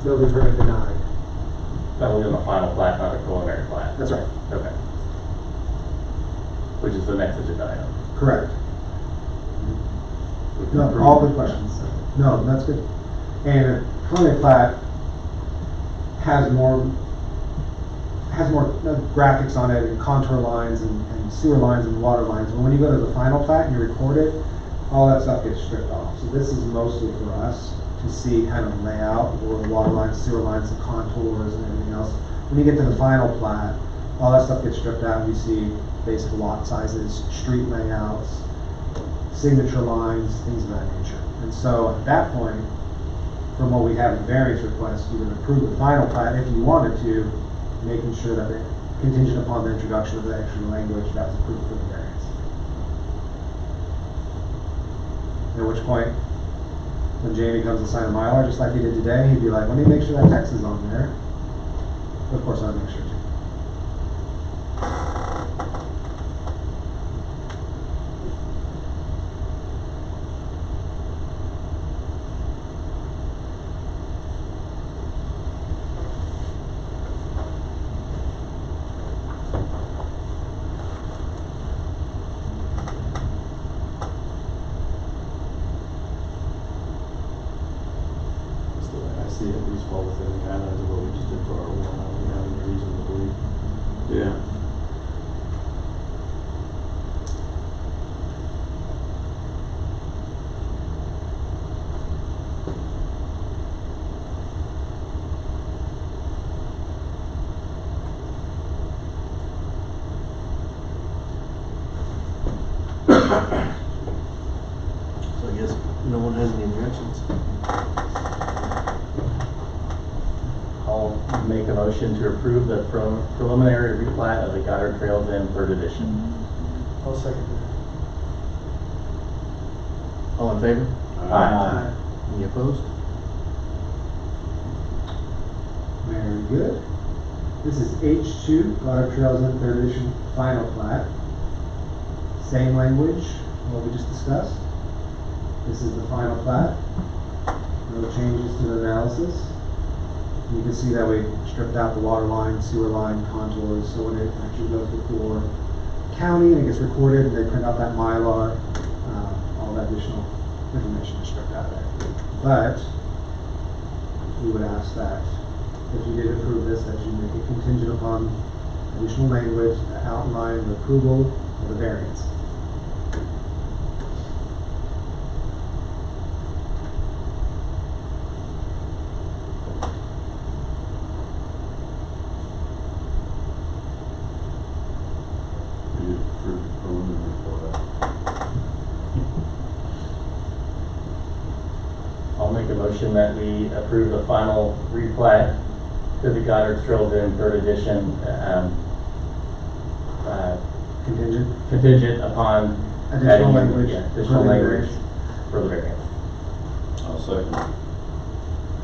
Building permit denied. That was in the final plat, not a preliminary plat. That's right. Okay. Which is the next agenda item. Correct. No, all good questions. No, that's good. And a preliminary plat has more graphics on it and contour lines and sewer lines and water lines. But when you go to the final plat and you record it, all that stuff gets stripped off. So this is mostly for us to see kind of layout, or the water lines, sewer lines, and contours and everything else. When you get to the final plat, all that stuff gets stripped out and you see basic lot sizes, street layouts, signature lines, things of that nature. And so at that point, from what we have in variance request, you would approve the final plat if you wanted to, making sure that they're contingent upon the introduction of the extra language that was approved for the variance. At which point, when Jamie comes to sign a Mylar, just like he did today, he'd be like, let me make sure that text is on there. Of course, I'd make sure too. I see at least fall within the guidelines of what we just did for our one. I don't have any reason to believe. Yeah. So I guess no one has any objections. I'll make a motion to approve the preliminary replat of the Goddard Trails End Third Edition. I'll second that. All in favor? Aye. Any opposed? Very good. This is H2, Goddard Trails End Third Edition Final Plat. Same language, what we just discussed. This is the final plat. No changes to the analysis. You can see that we stripped out the water line, sewer line, contours, so when it actually goes before county and it gets recorded and they print out that Mylar, all that additional information is stripped out there. But we would ask that if you did approve this, that you make it contingent upon additional language to outline the approval of the variance. You approve the preliminary plat. I'll make a motion that we approve the final replat to the Goddard Trails End Third Edition, contingent upon Additional adding, language. yeah, additional for the language variance. for the variance. I'll second it.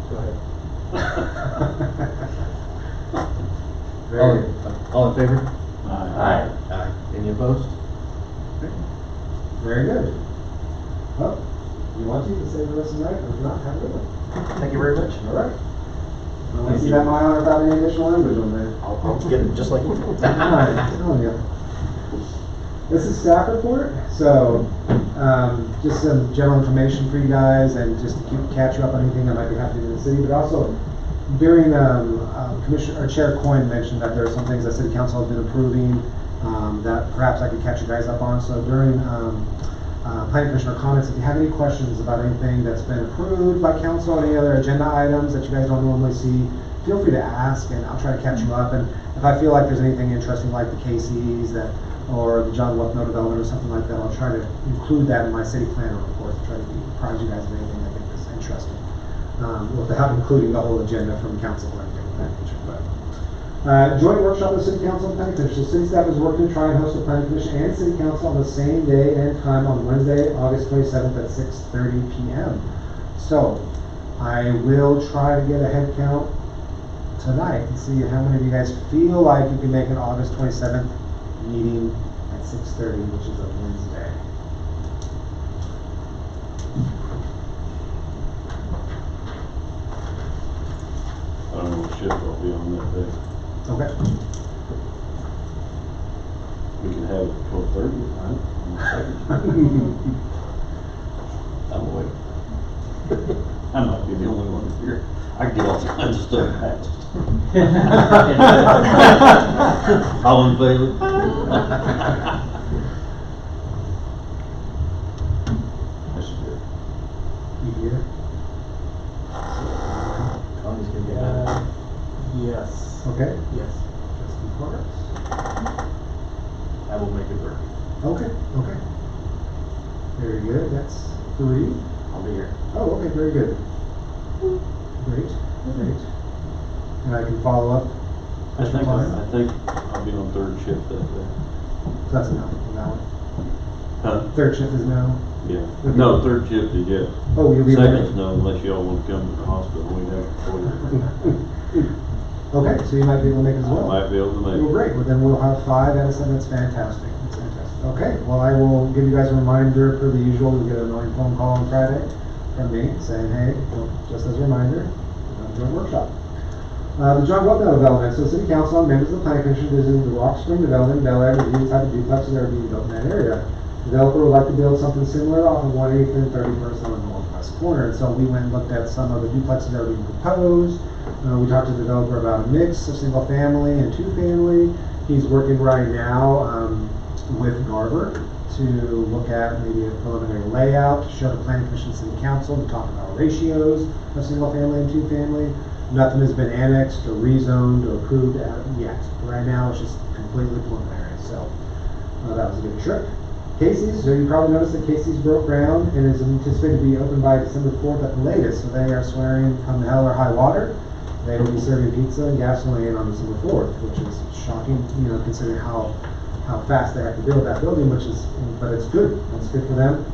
Go ahead. All, Very good. all in favor? Aye. Any opposed? Very good. Well, you want to stay with us tonight, or if not, have a good one. Thank you very much. All right. Want to see that Mylar without any additional language on there? I'll get it just like you did. I'm telling you. This is staff report, so just some general information for you guys and just to catch you up on anything that might be happening in the city, but also during Commissioner or Chair Coyne mentioned that there are some things that City Council has been approving that perhaps I could catch you guys up on. So during Planning Commissioner comments, if you have any questions about anything that's been approved by council, any other agenda items that you guys don't normally see, feel free to ask and I'll try to catch you up. And if I feel like there's anything interesting like the KCs or the John Lucknow development or something like that, I'll try to include that in my city planner report to try to apprise you guys of anything I think is interesting. Without including the whole agenda from council or anything of that nature. Joint workshop with City Council and Planning Commission. So City staff is working to try and host the Planning Commission and City Council on the same day and time on Wednesday, August 27th at 6:30 p.m. So I will try to get a head count tonight and see how many of you guys feel like you can make an August 27th meeting at 6:30, which is a Wednesday. I don't know what shift I'll be on that day. Okay. We can have it 12:30, right? I'm awake. I might be the only one here. I can get all kinds of stuff passed. All in favor? I should do it. You here? Connie's gonna get that. Yes. Okay. Yes. Trustee Forrest. I will make it work. Okay, okay. Very good, that's 3. I'll be here. Oh, okay, very good. Great, great. And I can follow up. I think Time? I'll be on third shift that day. So that's a no on that one. Huh? Third shift is no. Yeah. Okay. No, third shift is yes. Oh, you'll be Second's no, unless y'all want to come to the hospital. We have Okay, so you might be able to make it as I well. might be able to Well, make it. great. Well, then we'll have 5 out of 7. That's fantastic. That's fantastic. Okay. Well, I will give you guys a reminder per the usual. You'll get an annoying phone call on Friday from me saying, hey, just as a reminder, we're going to join workshop. The John Lucknow development. So City Council and members of the Planning Commission visited the Rock Spring development in Bel Air to review the type of duplexes that are being built in that area. The developer would like to build something similar off of 1/8 and 31st on the northwest corner. And so we went and looked at some of the duplexes that are being proposed. We talked to the developer about a mix of single family and 2-family. He's working right now with Garber to look at maybe a preliminary layout, to show the Planning Commission and City Council, to talk about ratios of single family and 2-family. Nothing has been annexed or rezoned or approved yet. Right now it's just completely preliminary. So that was a good trip. Casey's, so you probably noticed that Casey's broke ground and is anticipated to be open by December 4th at the latest. So they are swearing come hell or high water. They will be serving pizza and gasoline on December 4th, which is shocking, considering how fast they have to build that building, but it's good. It's good for them.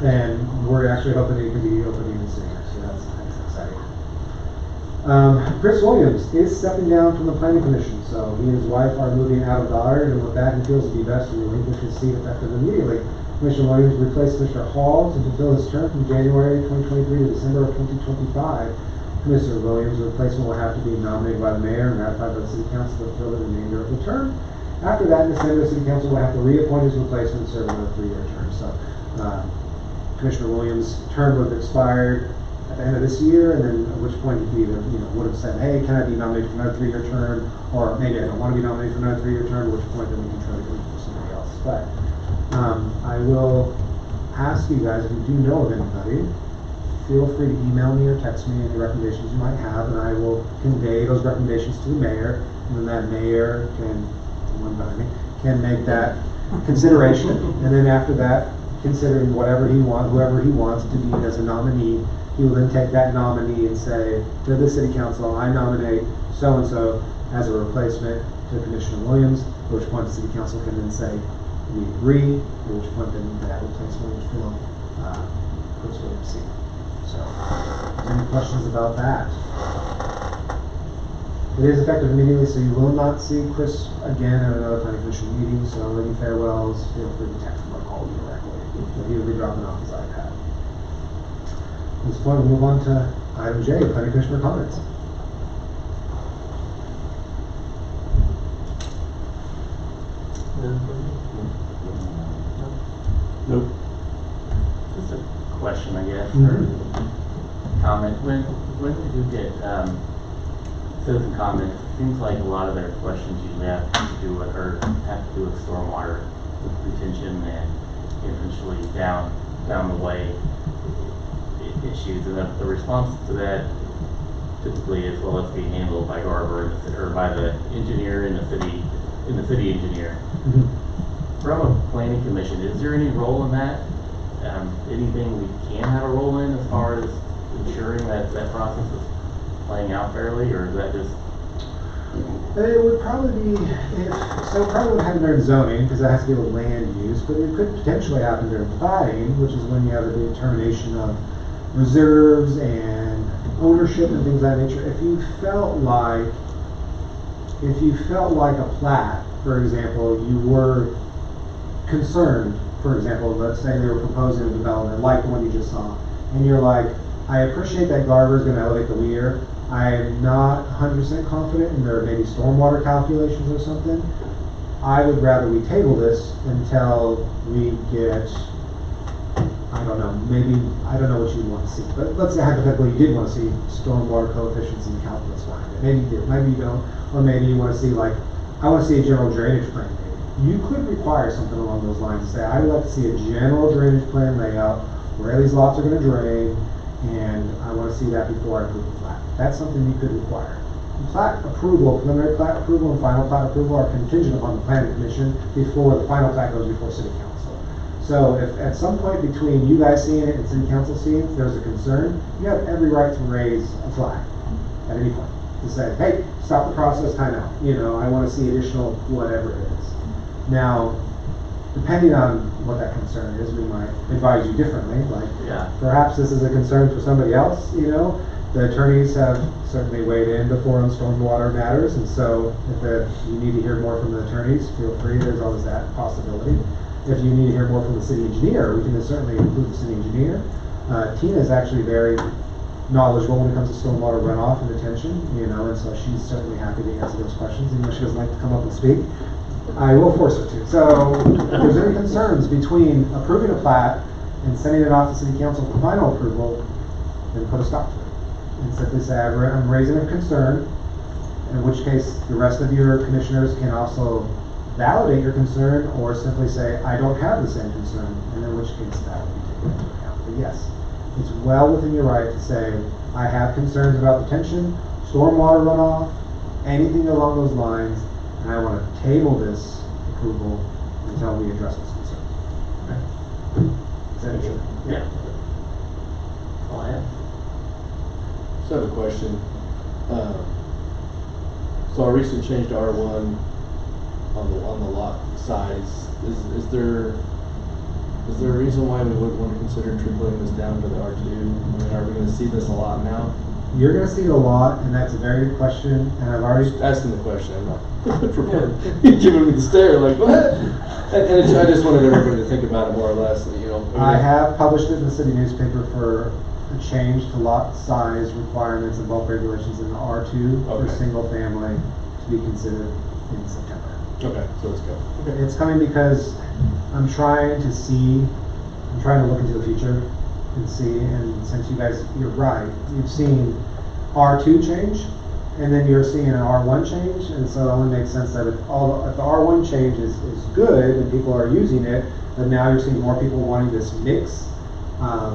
And we're actually hoping it can be opening sooner, so that's exciting. Chris Williams is stepping down from the planning commission, so he and his wife are moving out of Goddard, and with that, he feels it would be best to relinquish his seat effective immediately. Commissioner Williams replaced Commissioner Hall to fulfill his term from January 2023 to December of 2025. Commissioner Williams' replacement will have to be nominated by the mayor and ratified by the city council to fill the remainder of the term. After that, in December, the city council will have to reappoint his replacement and serve another 3-year term. So, Commissioner Williams' term would have expired at the end of this year, and then at which point he either, would have said, hey, can I be nominated for another 3-year term, or maybe I don't want to be nominated for another 3-year term, at which point then we can try to go for somebody else. But I will ask you guys, if you do know of anybody, feel free to email me or text me any recommendations you might have, and I will convey those recommendations to the mayor, and then that mayor can make that consideration, and then after that, considering whoever he wants to be as a nominee, he will then take that nominee and say to the city council, I nominate so-and-so as a replacement to Commissioner Williams, at which point the city council can then say, we agree, at which point then that replacement would fill Chris Williams' seat. So, any questions about that? It is effective immediately, so you will not see Chris again at another planning commission meeting, so any farewells, feel free to text him or call him directly. He will be dropping off his iPad. At this point, we'll move on to item J, planning commissioner comments. Nope. Just a question, I guess, Mhm. or comment. When we do get citizen comments, it seems like a lot of their questions usually have to do with stormwater retention and eventually down the way issues, and the response to that typically is, well, let's be handled by Garber or by the engineer in the city engineer. Mm-hmm. From a planning commission, is there any role in that? Anything we can have a role in as far as ensuring that process is playing out fairly, or is that just? It would probably be, probably would happen during zoning, because that has to do with land use, but it could potentially happen during plating, which is when you have the determination of reserves and ownership and things of that nature. If you felt like a plat, for example, you were concerned, for example, let's say they were proposing a development like the one you just saw, and you're like, I appreciate that Garber is going to elevate the weir. I am not 100% confident in their maybe stormwater calculations or something. I would rather we table this until we get, I don't know what you want to see, but let's say hypothetically you did want to see stormwater coefficients in the calculus behind it. Maybe you do, maybe you don't, or maybe you want to see I want to see a general drainage plan maybe. You could require something along those lines and say, I would like to see a general drainage plan layout where these lots are going to drain, and I want to see that before I approve the plat. That's something you could require. Plat approval, preliminary plat approval, and final plat approval are contingent upon the planning commission before the final plat goes before city council. So if at some point between you guys seeing it and city council seeing it, there's a concern, you have every right to raise a flag at any point to say, hey, stop the process, time out. I want to see additional whatever it is. Now, depending on what that concern is, we might advise you differently. Perhaps this is a concern for somebody else. The attorneys have certainly weighed in before on stormwater matters, and so if you need to hear more from the attorneys, feel free. There's always that possibility. If you need to hear more from the city engineer, we can certainly include the city engineer. Tina is actually very knowledgeable when it comes to stormwater runoff and retention, and so she's certainly happy to answer those questions, even though she doesn't like to come up and speak. I will force her to. So if there's any concerns between approving a plat and sending it off to city council for final approval, then put a stop to it. And simply say, I'm raising a concern, in which case the rest of your commissioners can also validate your concern, or simply say, I don't have the same concern, and in which case that will be taken into account. But yes, it's well within your right to say, I have concerns about retention, stormwater runoff, anything along those lines, and I want to table this approval until we address this concern. Okay? Is that it? Yeah. All I have. So I have a question. So our recent change to R1 on the lot size, is there a reason why we would want to consider tripling this down to the R2? I mean, are we gonna see this a lot now? You're gonna see it a lot, and that's a very good question, and I've already, Just asking the question, I'm not giving me the stare like, what? And I just wanted everybody to think about it more or less, you know. I have published it in the city newspaper for a change to lot size requirements and bulk regulations in the R2 for Okay. single family to be considered in September. Okay, so let's go. Okay. It's coming because I'm trying to look into the future and see, and since you guys, you're right, you've seen R2 change, and then you're seeing an R1 change, and so it only makes sense that if the R1 change is good and people are using it, but now you're seeing more people wanting this mix,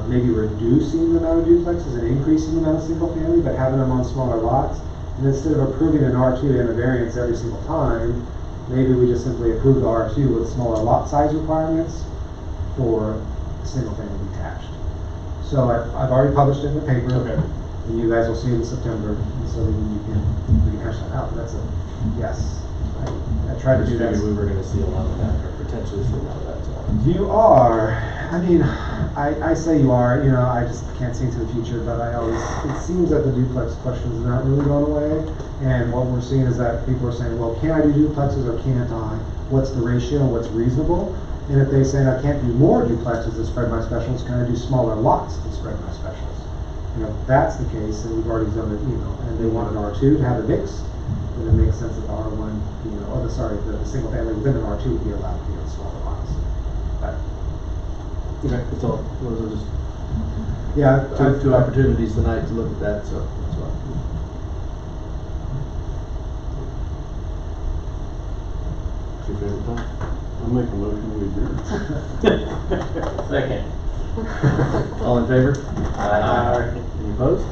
maybe reducing the amount of duplexes and increasing the amount of single family, but having them on smaller lots. And instead of approving an R2 and a variance every single time, maybe we just simply approve the R2 with smaller lot size requirements for single family detached. So I've already published it in the paper. Okay. And you guys will see it in September, and so then we can hash that out. That's a yes. I tried to Just do that. figured we were gonna see a lot of that, or potentially see a lot of that, so. You are. I mean, I say you are. You know, I just can't see into the future, but it seems that the duplex question is not really going away. And what we're seeing is that people are saying, well, can I do duplexes or can't I? What's the ratio? What's reasonable? And if they say I can't do more duplexes to spread my specials, can I do smaller lots to spread my specials? You know, if that's the case, then we've already done it, you know, and they want an R2 to have a mix, then it makes sense that the R1, you know, or the single family within an R2 would be allowed to be on smaller lots. But, Okay, that's all. Those are just yeah, two opportunities tonight to look at that, so that's fine. What's your favorite time? I'll make a motion to adjourn. Second. All in favor? Aye. Any opposed?